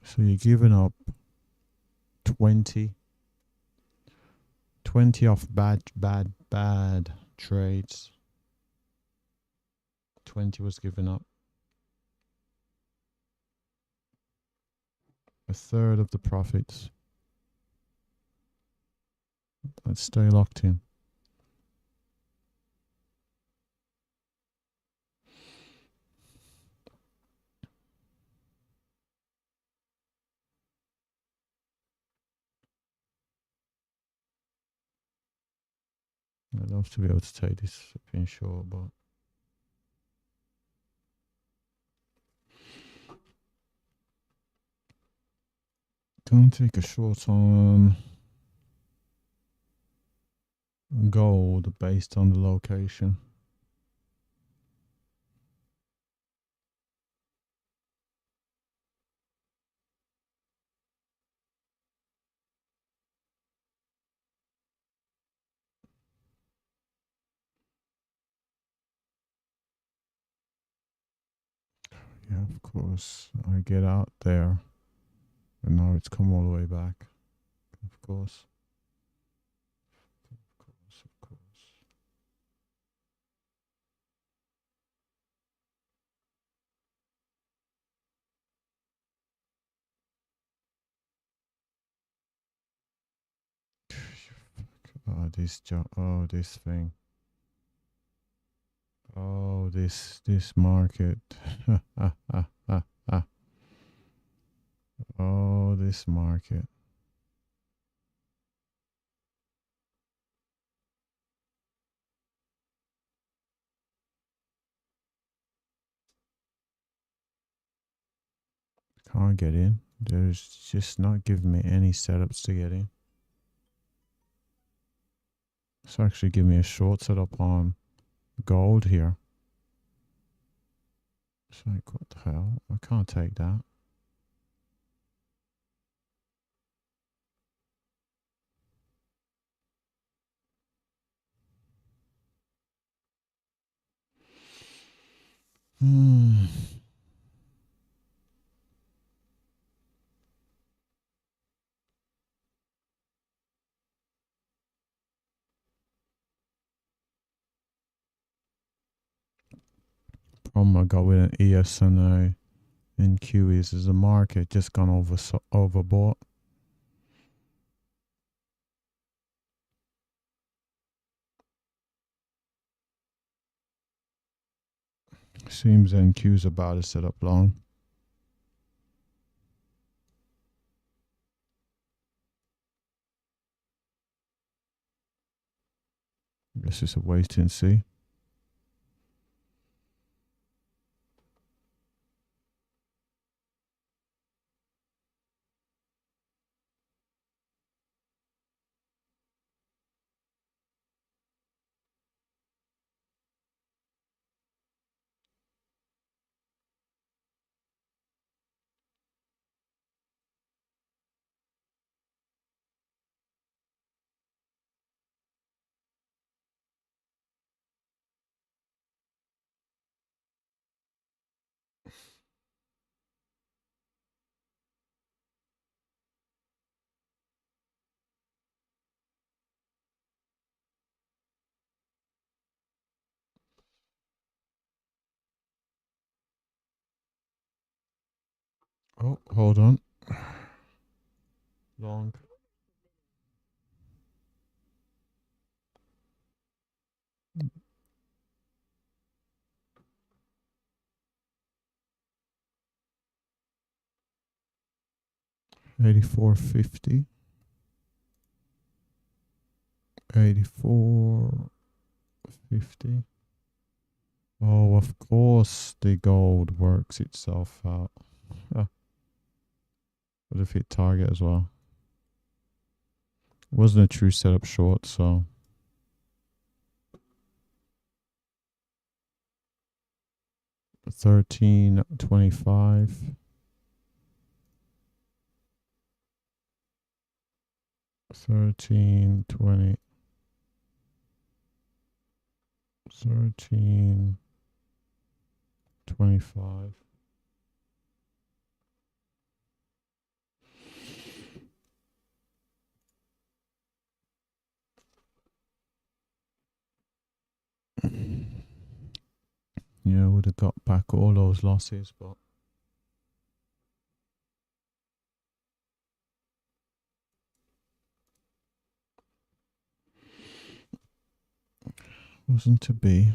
So you're giving up 20 off bad trades. 20 was given up. A third of the profits. Let's stay locked in. I'd love to be able to take this in short, but don't take a short on gold based on the location. Yeah, of course. I get out there and now it's come all the way back. Of course. Of course, of course. Oh, this thing. Oh, this market. Oh, this market. Can't get in. There's just not giving me any setups to get in. It's actually giving me a short setup on gold here. It's like, what the hell? I can't take that. Problem I got with an ES and a NQ is the market just gone overbought. Seems NQ's about to set up long. Guess it's a wait and see. Oh, hold on. Long. $84.50. 84.50. Oh, of course the gold works itself out. Huh. Would have hit target as well. Wasn't a true setup short, so 13.25. 13.20. 13.25. Yeah, would have got back all those losses, but wasn't to be.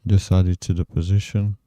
Just added to the position.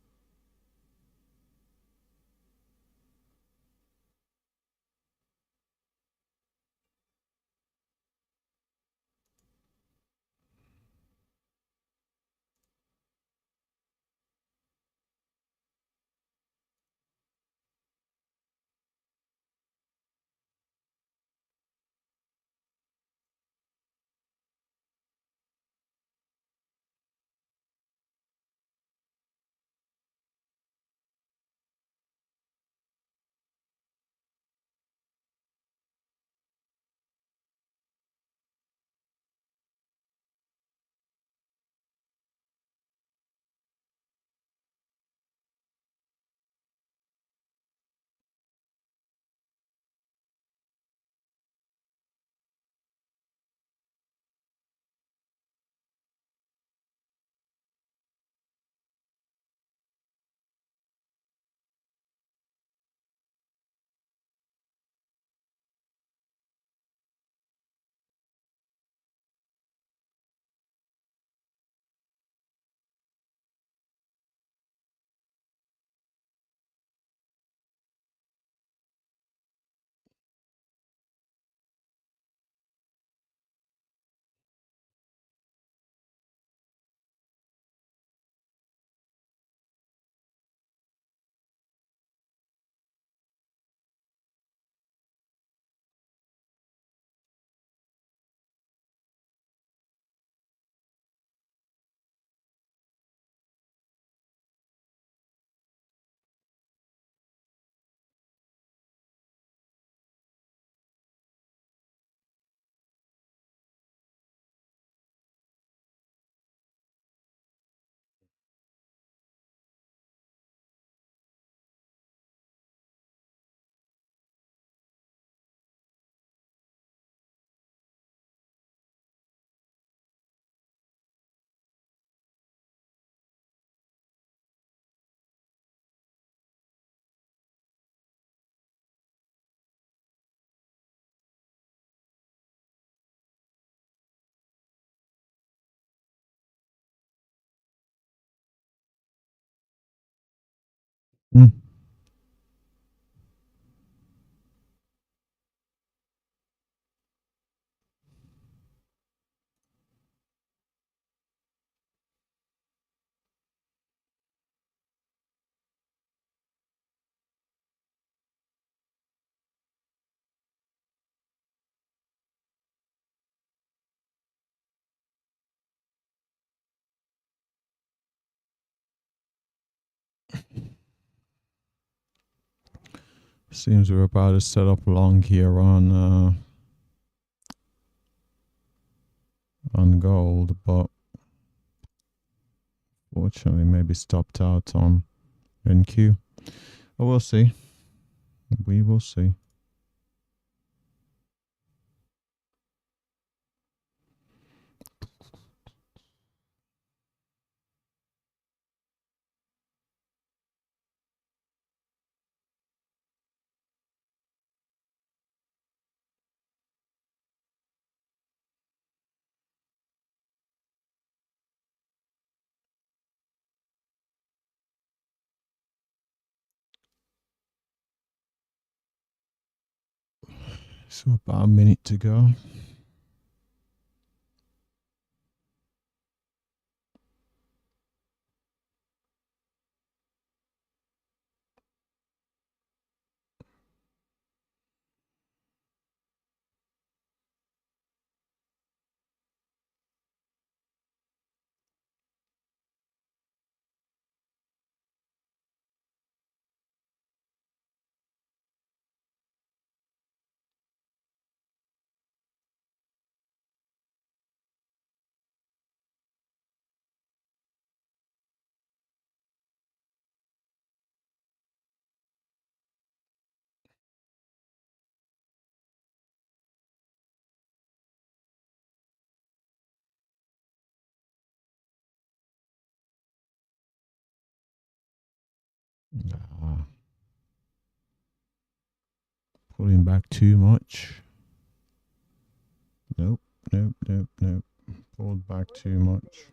Mm. Seems we're about to set up long here on gold, but fortunately maybe stopped out on NQ. But we'll see. We will see. So about a minute to go. Ah, pulling back too much. Nope, nope, nope, nope. Pulled back too much.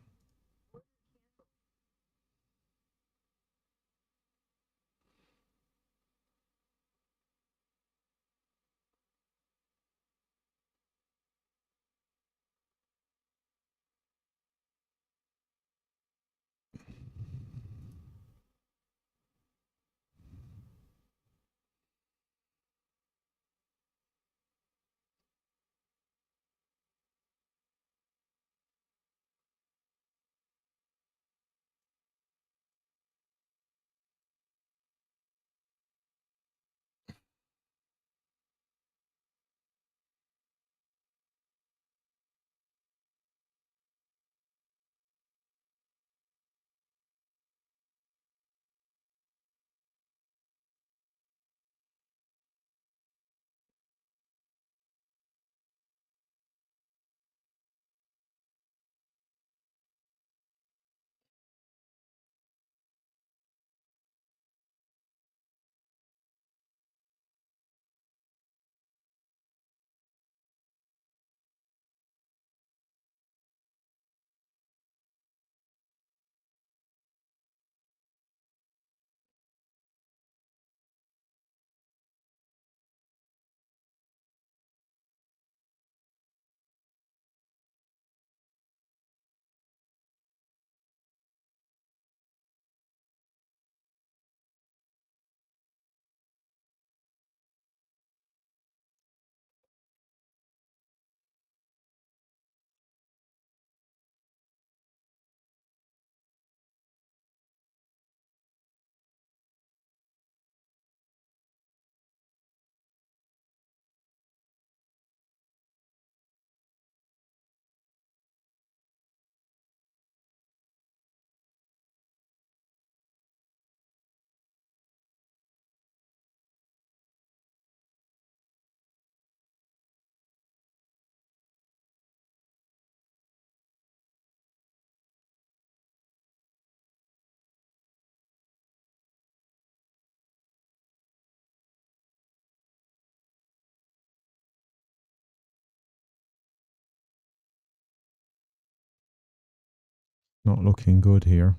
Not looking good here.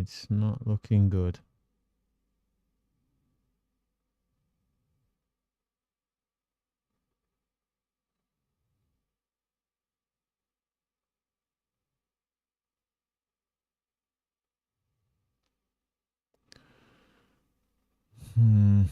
It's not looking good. Hmm.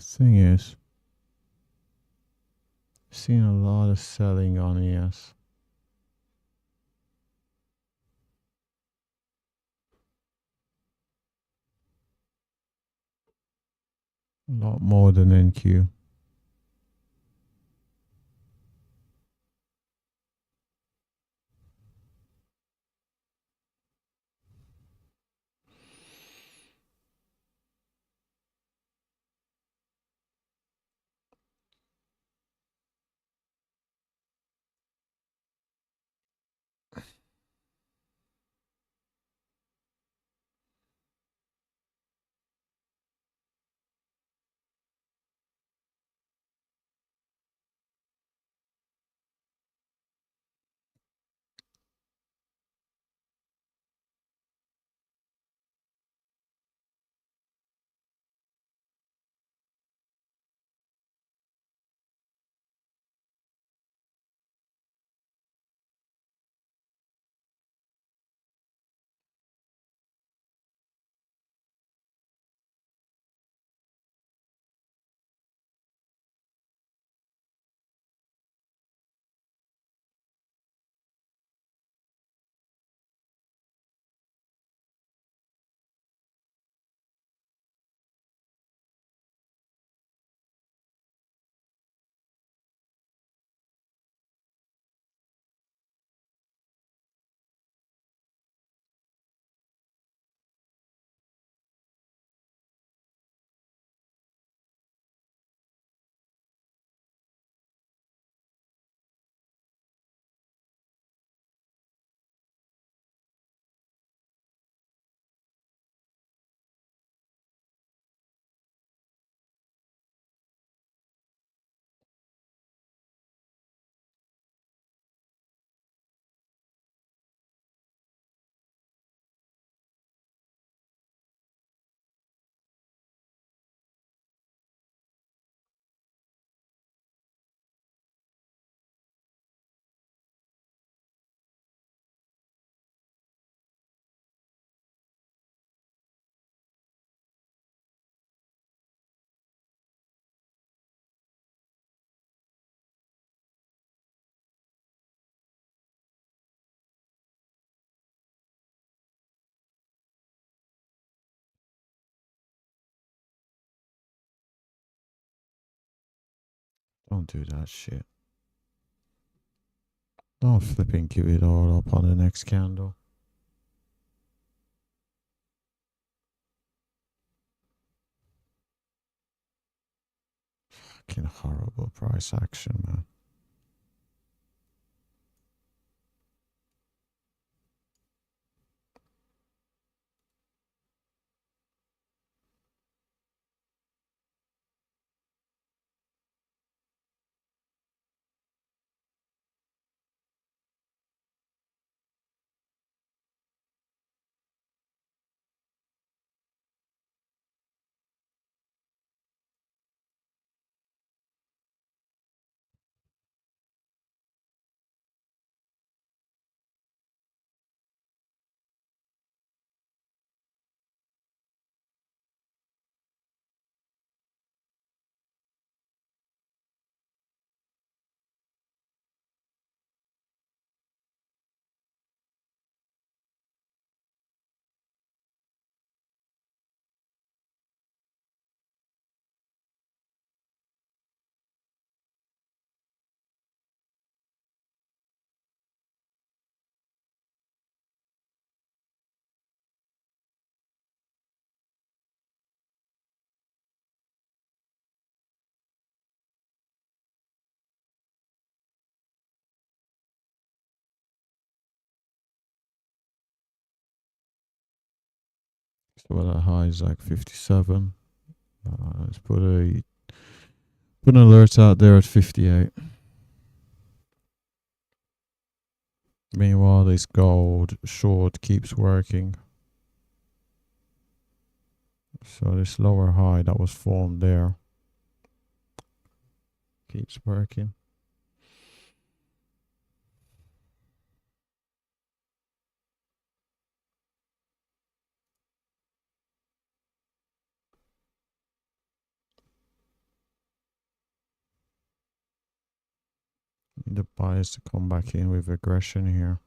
The thing is, seen a lot of selling on ES. A lot more than NQ. Don't do that shit. Don't flipping give it all up on the next candle. Fucking horrible price action, man. So that high is like 57. Let's put an alert out there at 58. Meanwhile, this gold short keeps working. So this lower high that was formed there keeps working. Need the buyers to come back in with aggression here.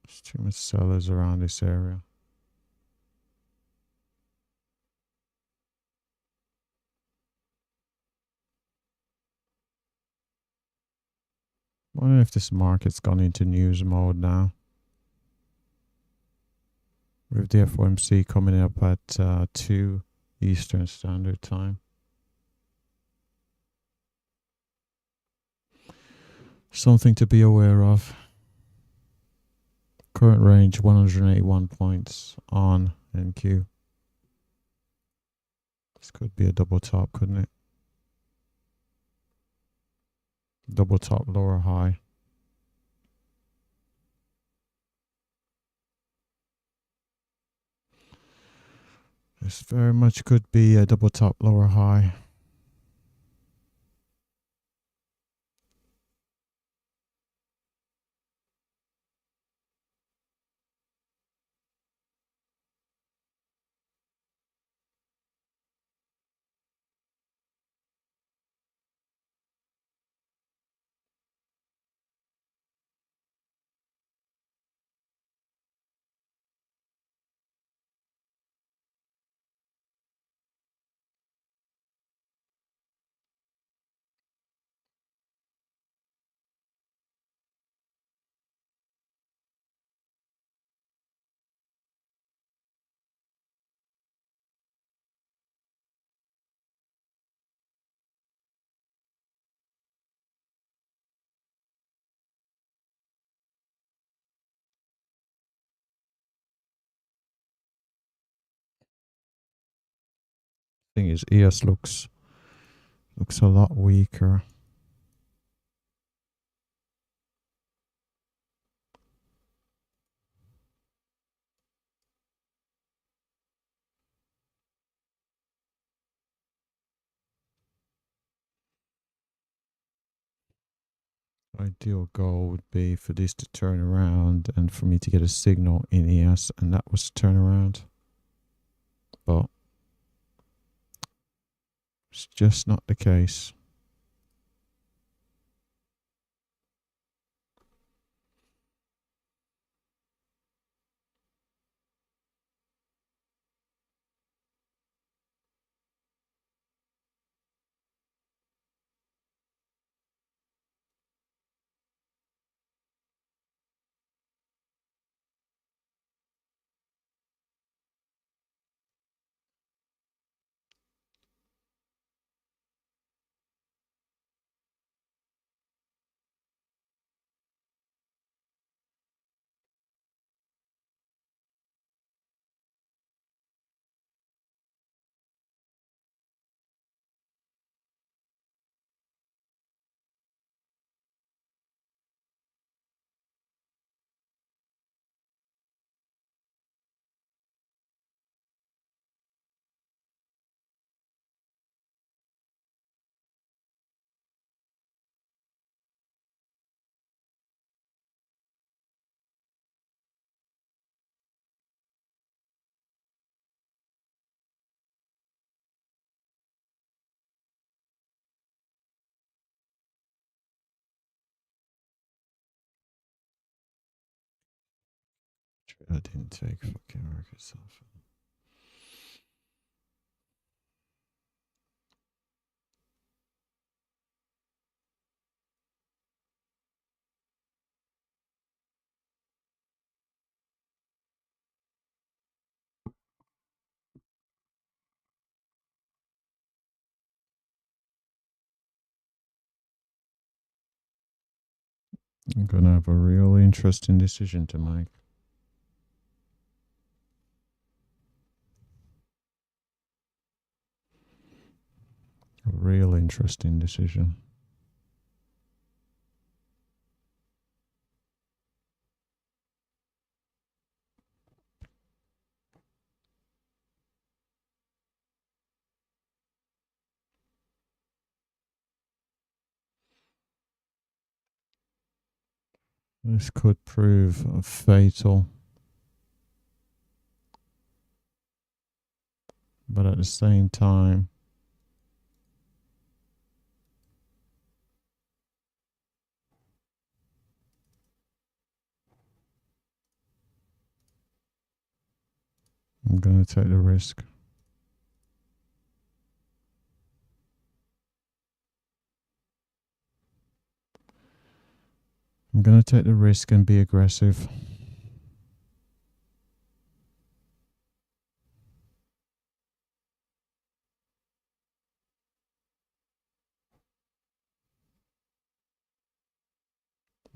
There's too much sellers around this area. I wonder if this market's gone into news mode now. With the FOMC coming up at 2 Eastern Standard Time. Something to be aware of. Current range 181 points on NQ. This could be a double top, couldn't it? Double top, lower high. This very much could be a double top, lower high. Thing is, ES looks a lot weaker. Ideal goal would be for this to turn around and for me to get a signal in ES, and that was to turn around. But it's just not the case. That didn't take fucking work itself. I'm gonna have a real interesting decision to make. real interesting decision. This could prove fatal. But at the same time, I'm going to take the risk. I'm going to take the risk and be aggressive.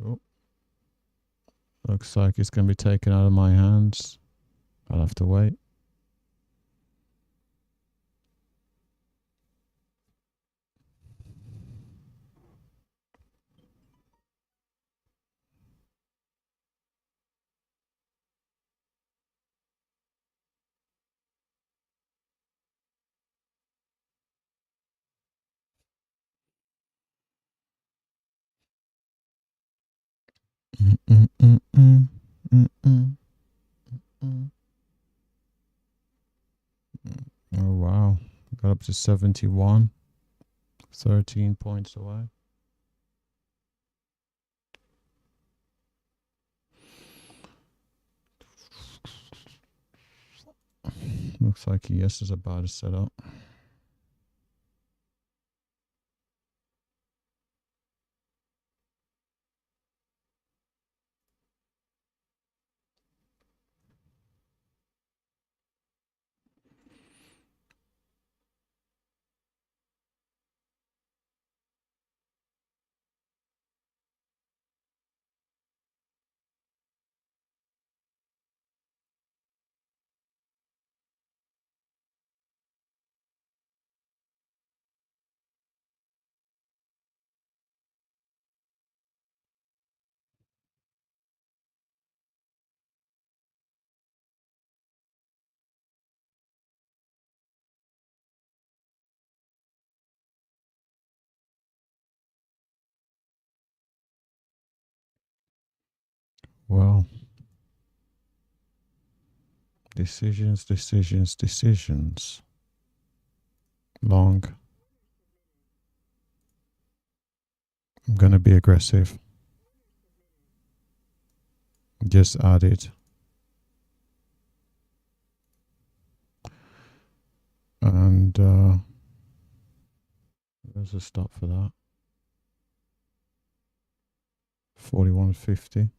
Oh. Looks like it's going to be taken out of my hands. I'll have to wait. Oh, wow. Got up to 71. 13 points away. Looks like ES is about to set up. Well, decisions. Long. I'm going to be aggressive. Just add it. And there's a stop for that. 41.50.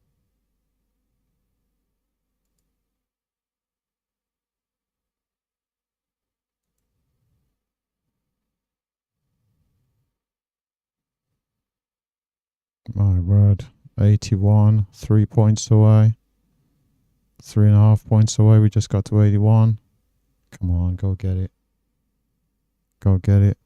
My word. 81. 3 points away. 3.5 points away. We just got to 81. Come on, go get it. Go get it.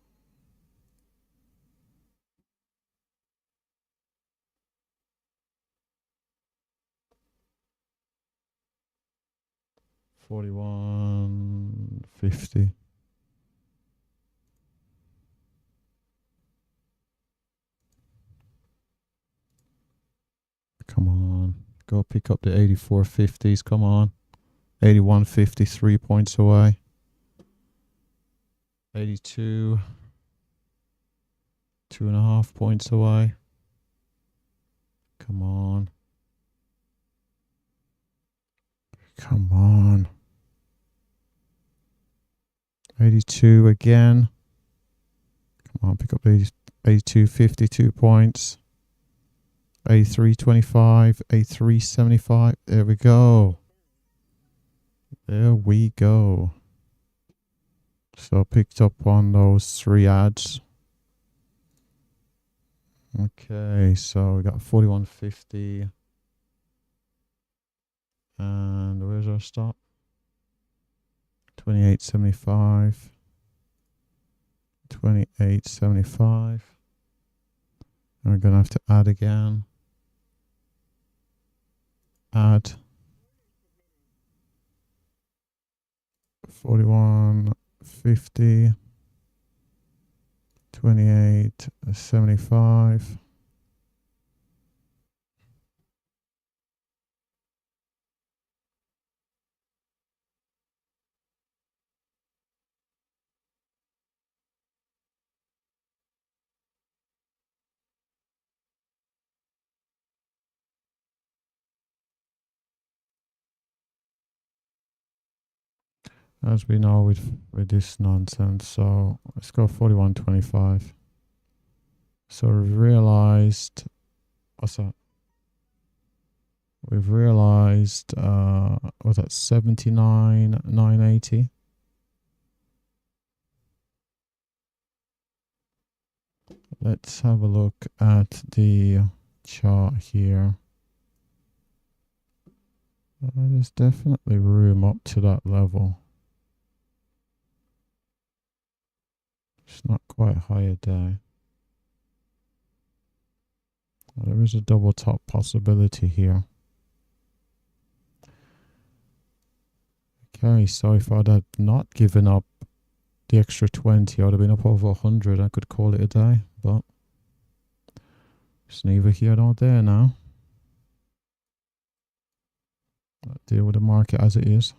$41.50. Come on. Go pick up the 84.50s. Come on. 81.50, 3 points away. 82. 2.5 points away. Come on. Come on. 82 again. Come on, pick up 82.50, 2 points. 83.25, 83.75. There we go. There we go. So picked up on those 3 ads. Okay, so we got 41.50. And where's our stop? 28.75. 28.75. And we're going to have to add again. Add 41.50, 28.75. As we know with this nonsense, so let's go 41.25. So we've realized, what's that? We've realized, what's that, 79,980. Let's have a look at the chart here. There's definitely room up to that level. It's not quite high a day. There is a double top possibility here. Okay, so if I'd had not given up the extra 20, I would have been up over 100. I could call it a day, but it's neither here nor there now. I'll deal with the market as it is.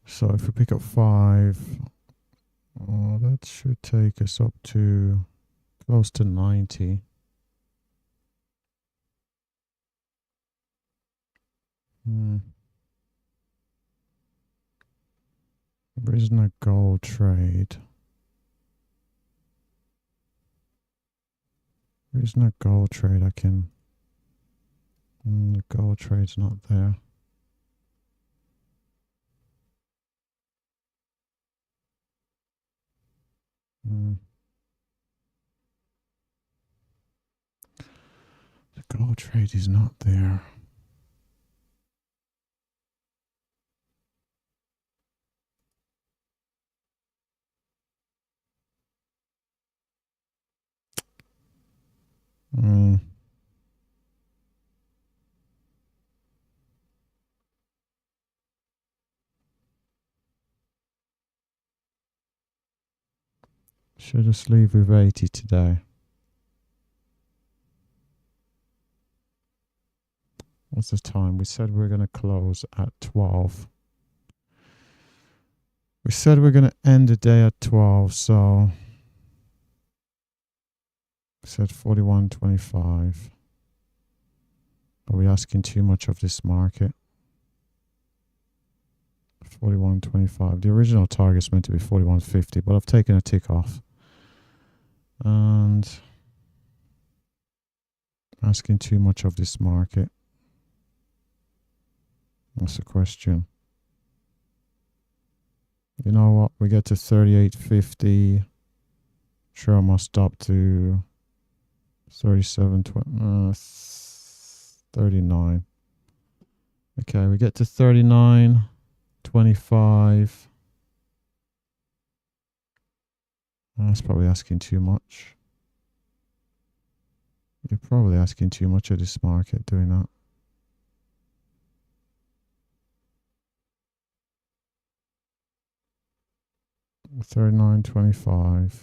So if we pick up 5, that should take us up to close to 90. There isn't a gold trade. There isn't a gold trade I can... the gold trade's not there. The gold trade is not there. Should just leave with 80 today. What's the time? We said we were going to close at 12. We said we're going to end the day at 12, so we said 41.25. Are we asking too much of this market? 41.25. The original target's meant to be 41.50, but I've taken a tick off. And asking too much of this market. That's the question. You know what? We get to 38.50. Sure, I must stop to 39. Okay, we get to 39.25. That's probably asking too much. You're probably asking too much of this market doing that. $39.25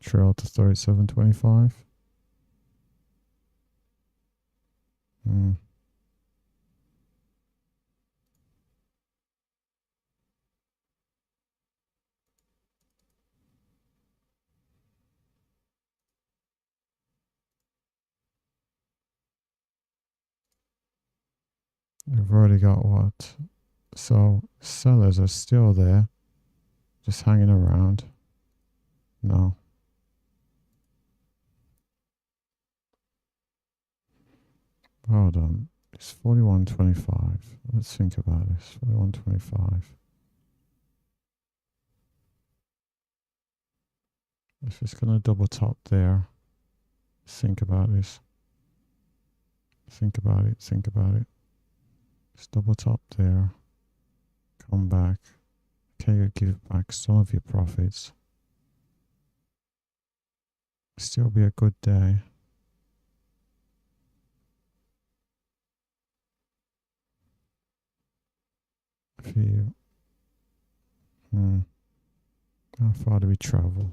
trail to 37.25. We've already got what? So sellers are still there, just hanging around. No. Hold on. It's 41.25. Let's think about this. 41.25. If it's going to double top there, think about this. Think about it. Think about it. It's double top there. Come back. okay, you give back some of your profits. Still be a good day. If you, how far do we travel?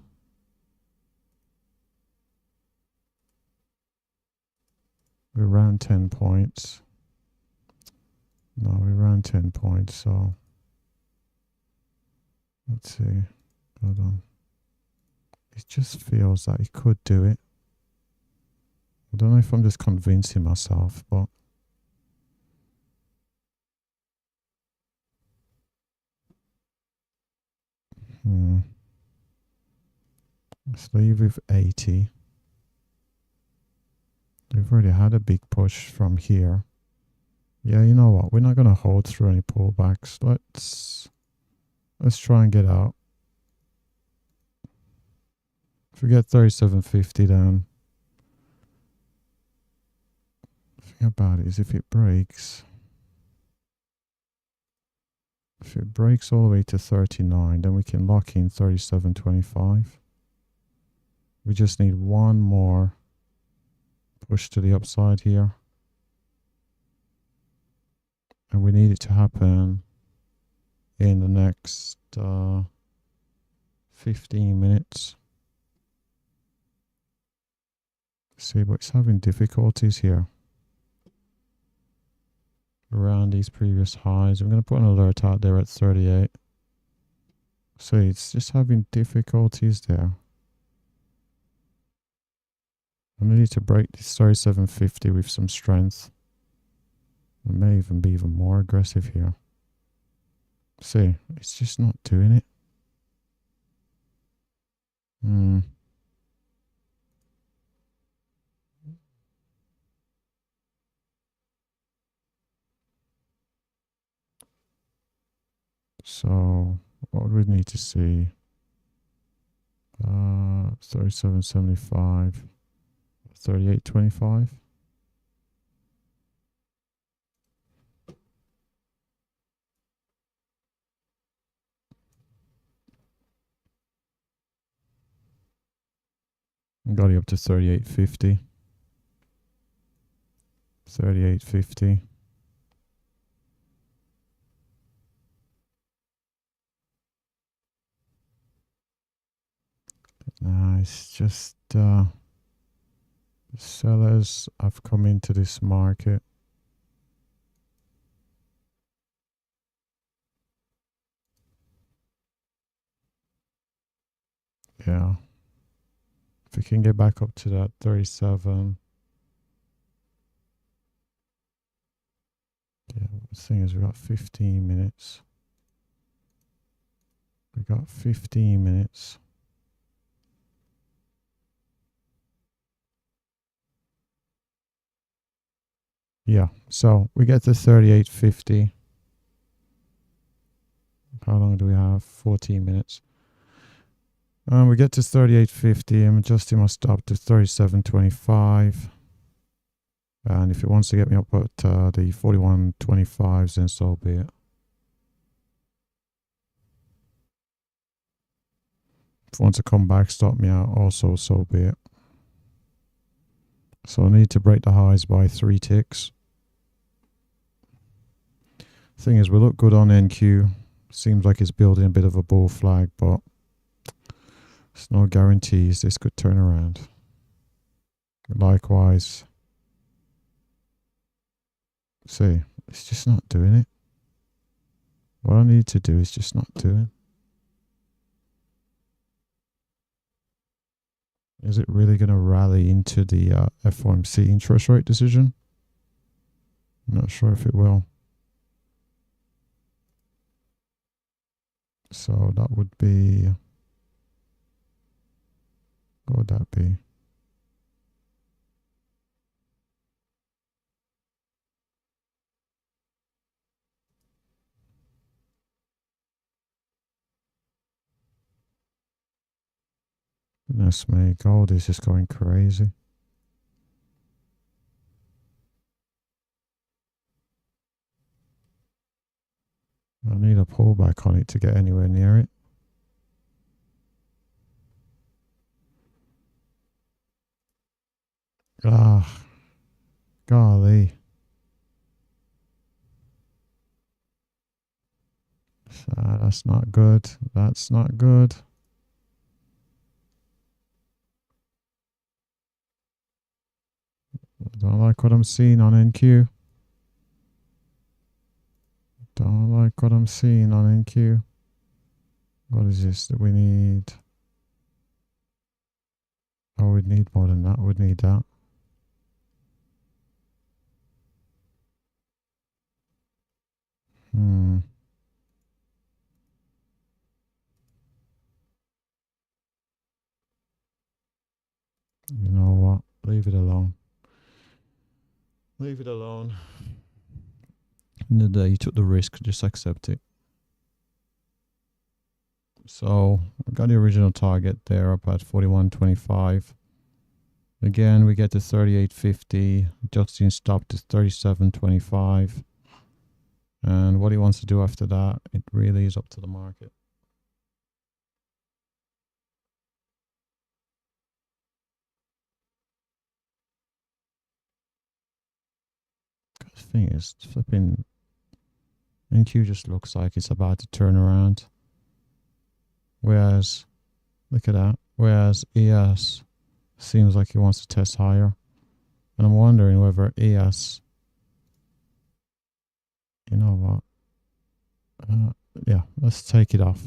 We're around 10 points. No, we're around 10 points, so let's see. Hold on. It just feels like he could do it. I don't know if I'm just convincing myself, but let's leave with 80. We've already had a big push from here. Yeah, you know what? We're not going to hold through any pullbacks. Let's try and get out. If we get 37.50 down, the thing about it is if it breaks all the way to 39, then we can lock in 37.25. We just need one more push to the upside here. And we need it to happen in the next 15 minutes. See, but it's having difficulties here around these previous highs. I'm going to put an alert out there at 38. So it's just having difficulties there. I need to break this 37.50 with some strength. I may even be even more aggressive here. See, it's just not doing it. So what would we need to see? 37.75, 38.25. Got it up to 38.50. 38.50. It's just sellers have come into this market. Yeah. If we can get back up to that 37. Yeah, the thing is, we got 15 minutes. We got 15 minutes. Yeah, so we get to 38.50. How long do we have? 14 minutes. We get to 38.50. I'm adjusting my stop to 37.25. And if it wants to get me up at the 41.25s, then so be it. If it wants to come back, stop me out, also so be it. So I need to break the highs by 3 ticks. Thing is, we look good on NQ. Seems like it's building a bit of a bull flag, but there's no guarantees this could turn around. Likewise, see, it's just not doing it. What I need to do is just not doing. Is it really going to rally into the FOMC interest rate decision? I'm not sure if it will. So that would be, what would that be? Goodness me, gold is just going crazy. I need a pullback on it to get anywhere near it. Ah, golly. That's not good. That's not good. I don't like what I'm seeing on NQ. Don't like what I'm seeing on NQ. What is this that we need? Oh, we'd need more than that. We'd need that. You know what? Leave it alone. Leave it alone. In the day, you took the risk. Just accept it. So we got the original target there up at 41.25. Again, we get to 38.50. Adjusting stop to 37.25. And what he wants to do after that, it really is up to the market. The thing is, flipping NQ just looks like it's about to turn around. Whereas, look at that. Whereas ES seems like he wants to test higher. And I'm wondering whether ES, you know what? Yeah, let's take it off.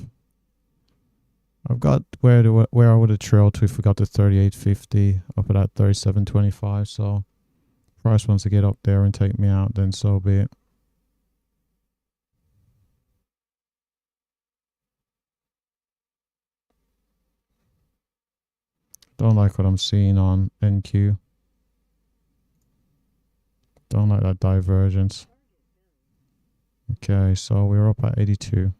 I've got where I would have trailed to if we got to 38.50 up at that 37.25. So price wants to get up there and take me out, then so be it. Don't like what I'm seeing on NQ. Don't like that divergence. Okay, so we're up at 82.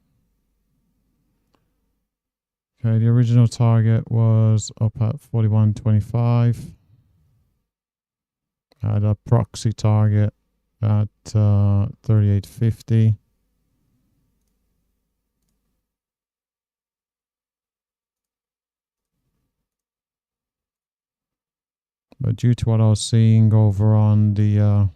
Okay, the original target was up at 41.25. Had a proxy target at 38.50. But due to what I was seeing over on the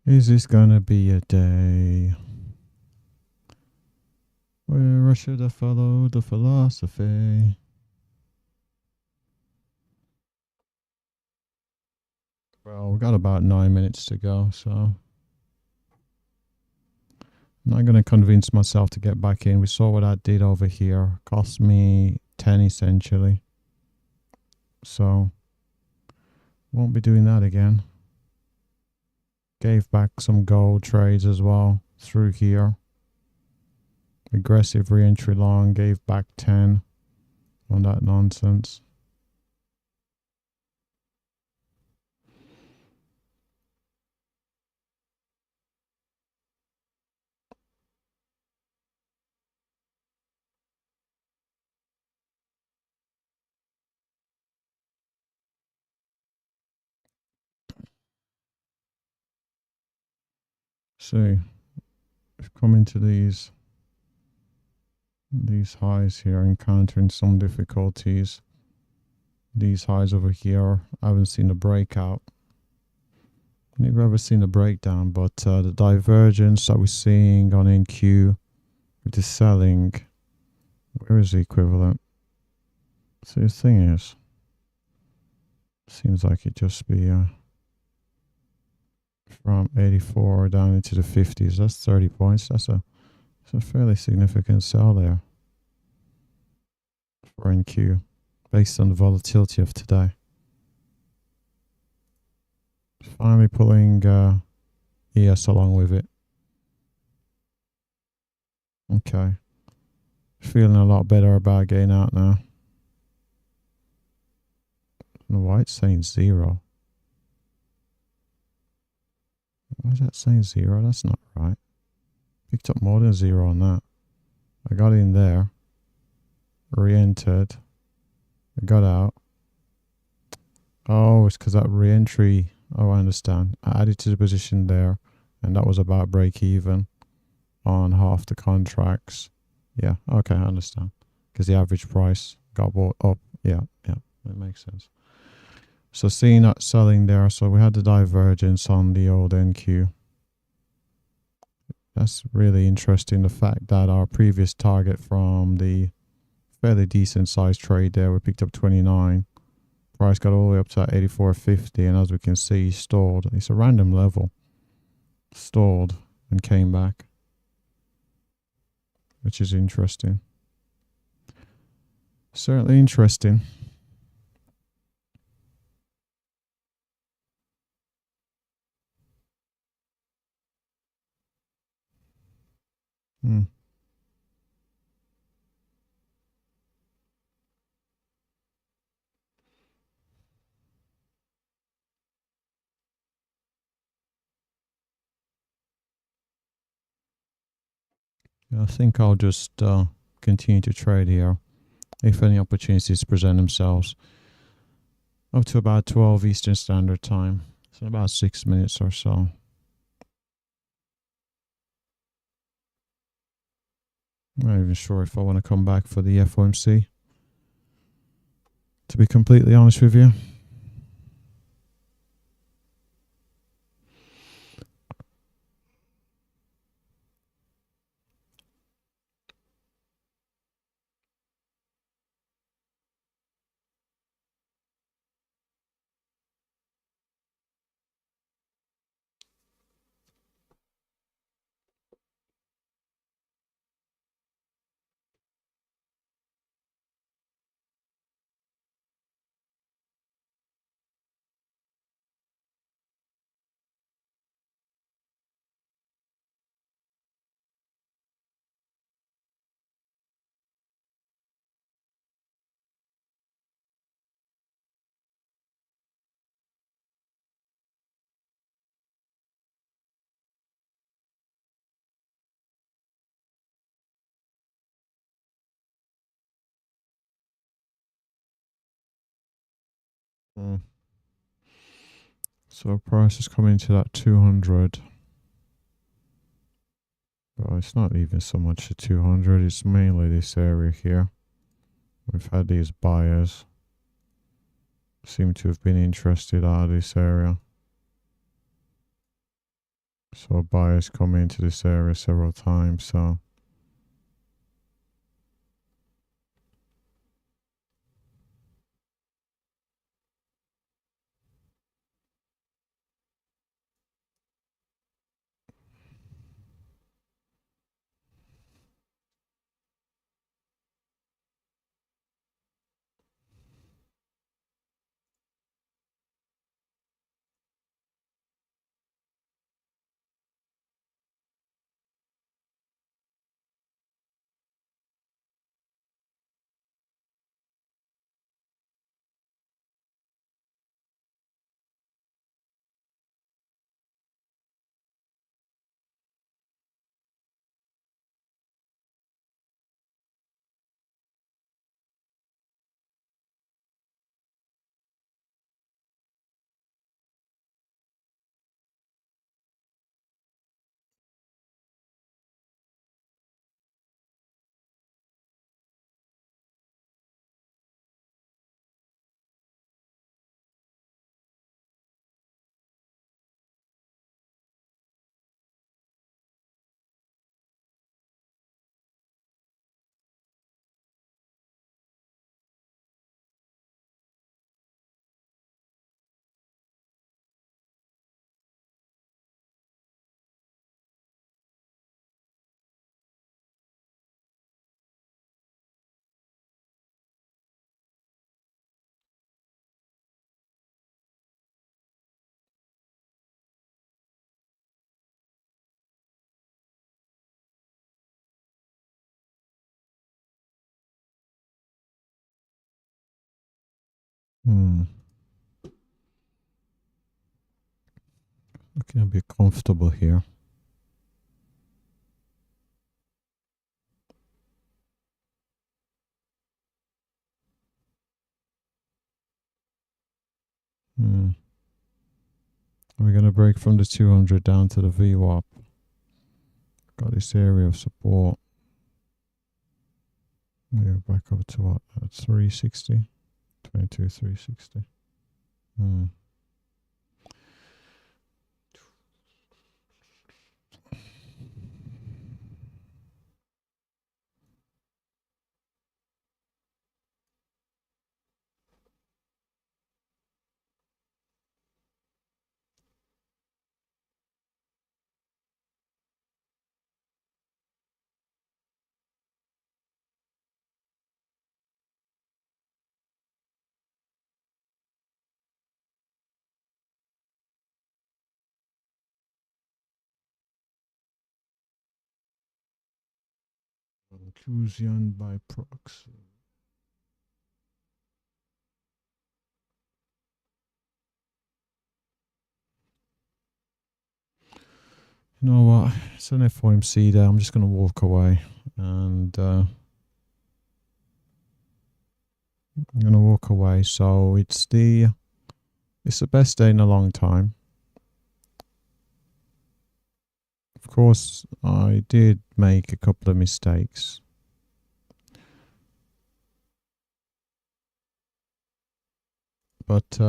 is this gonna be a day where I should have followed the philosophy? Well, we've got about 9 minutes to go, so I'm not going to convince myself to get back in. We saw what that did over here. Cost me 10 essentially. So, won't be doing that again. Gave back some gold trades as well through here. Aggressive re-entry long, gave back 10 on that nonsense. See, we've come into these highs here, encountering some difficulties. These highs over here, I haven't seen a breakout. I've never seen a breakdown, but the divergence that we're seeing on NQ with the selling, where is the equivalent? So the thing is, seems like it just be from 84 down into the 50s. That's 30 points. That's a fairly significant sell there for NQ based on the volatility of today. Finally pulling ES along with it. Okay. Feeling a lot better about getting out now. I don't know why it's saying 0. Why is that saying 0? That's not right. Picked up more than 0 on that. I got in there. Re-entered. I got out. Oh, it's because that re-entry. Oh, I understand. I added to the position there, and that was about break even on half the contracts. Yeah, okay, I understand. Because the average price got bought up. Yeah, that makes sense. So seeing that selling there, so we had the divergence on the old NQ. That's really interesting. The fact that our previous target from the fairly decent sized trade there, we picked up 29. Price got all the way up to 84.50, and as we can see, stalled. It's a random level. Stalled and came back, which is interesting. Certainly interesting. I think I'll just continue to trade here if any opportunities present themselves up to about 12 Eastern Standard Time. So about 6 minutes or so. I'm not even sure if I want to come back for the FOMC, to be completely honest with you. So price is coming to that 200. Well, it's not even so much the 200. It's mainly this area here. We've had these buyers seem to have been interested out of this area. So buyers come into this area several times. So Looking a bit comfortable here. We're going to break from the 200 down to the VWAP. Got this area of support. We're back up to what? 360. 22, 360. Inclusion by proxy. You know what? It's an FOMC there. I'm just going to walk away, and I'm going to walk away. So it's the best day in a long time. Of course, I did make a couple of mistakes. But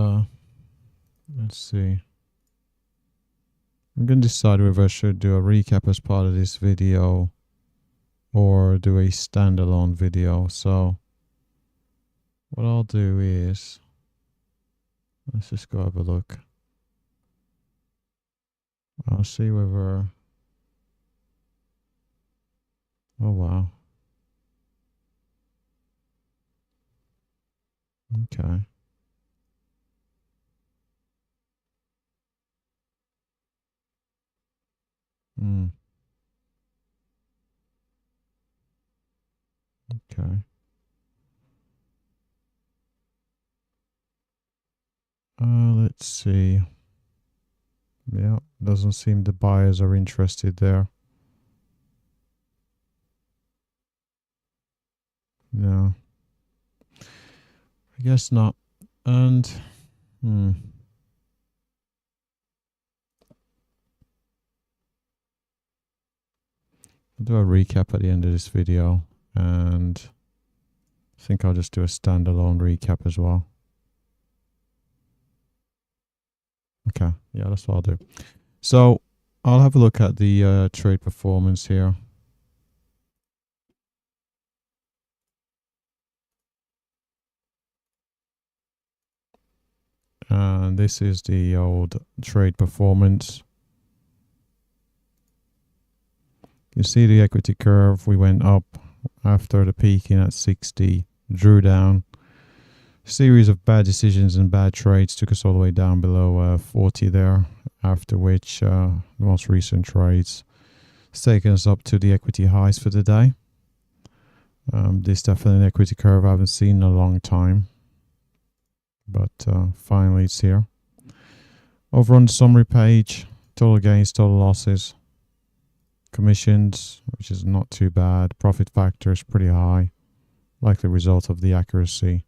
let's see. I'm going to decide whether I should do a recap as part of this video or do a standalone video. So what I'll do is, let's just go have a look. I'll see whether, oh wow. Okay. Okay. Let's see. Yeah, doesn't seem the buyers are interested there. No. I guess not. And I'll do a recap at the end of this video, and I think I'll just do a standalone recap as well. Okay, yeah, that's what I'll do. So I'll have a look at the trade performance here. And this is the old trade performance. You see the equity curve, we went up after the peaking at 60, drew down. Series of bad decisions and bad trades took us all the way down below 40 there, after which the most recent trades has taken us up to the equity highs for the day. This is definitely an equity curve I haven't seen in a long time, but finally it's here. Over on the summary page, total gains, total losses, commissions, which is not too bad. Profit factor is pretty high, likely result of the accuracy,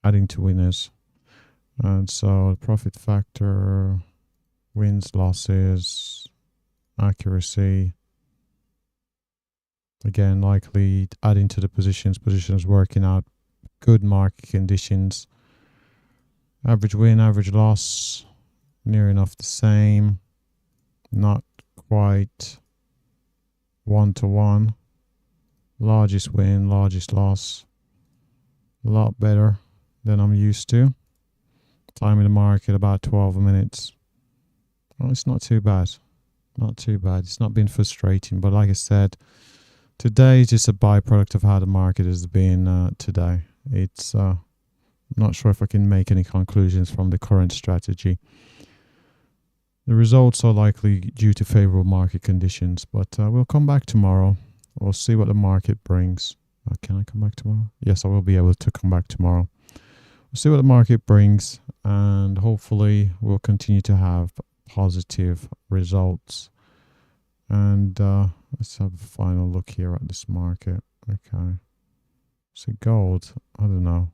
adding to winners. And so profit factor, wins, losses, accuracy, again likely adding to the positions working out good market conditions. Average win, average loss, near enough the same, not quite 1-to-1. Largest win, largest loss, a lot better than I'm used to. Time in the market about 12 minutes. Well, it's not too bad. Not too bad. It's not been frustrating, but like I said, today is just a byproduct of how the market has been today. It's I'm not sure if I can make any conclusions from the current strategy. The results are likely due to favorable market conditions, but we'll come back tomorrow. We'll see what the market brings. Can I come back tomorrow? Yes, I will be able to come back tomorrow. see what the market brings, and hopefully we'll continue to have positive results. And let's have a final look here at this market. Okay, so gold, I don't know,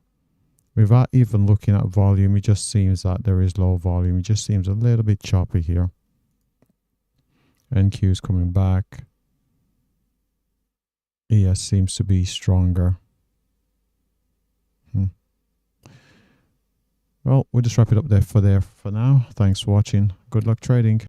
without even looking at volume, it just seems that there is low volume. It just seems a little bit choppy here. NQ is coming back. ES seems to be stronger. Well, we'll just wrap it up there for now. Thanks for watching. Good luck trading.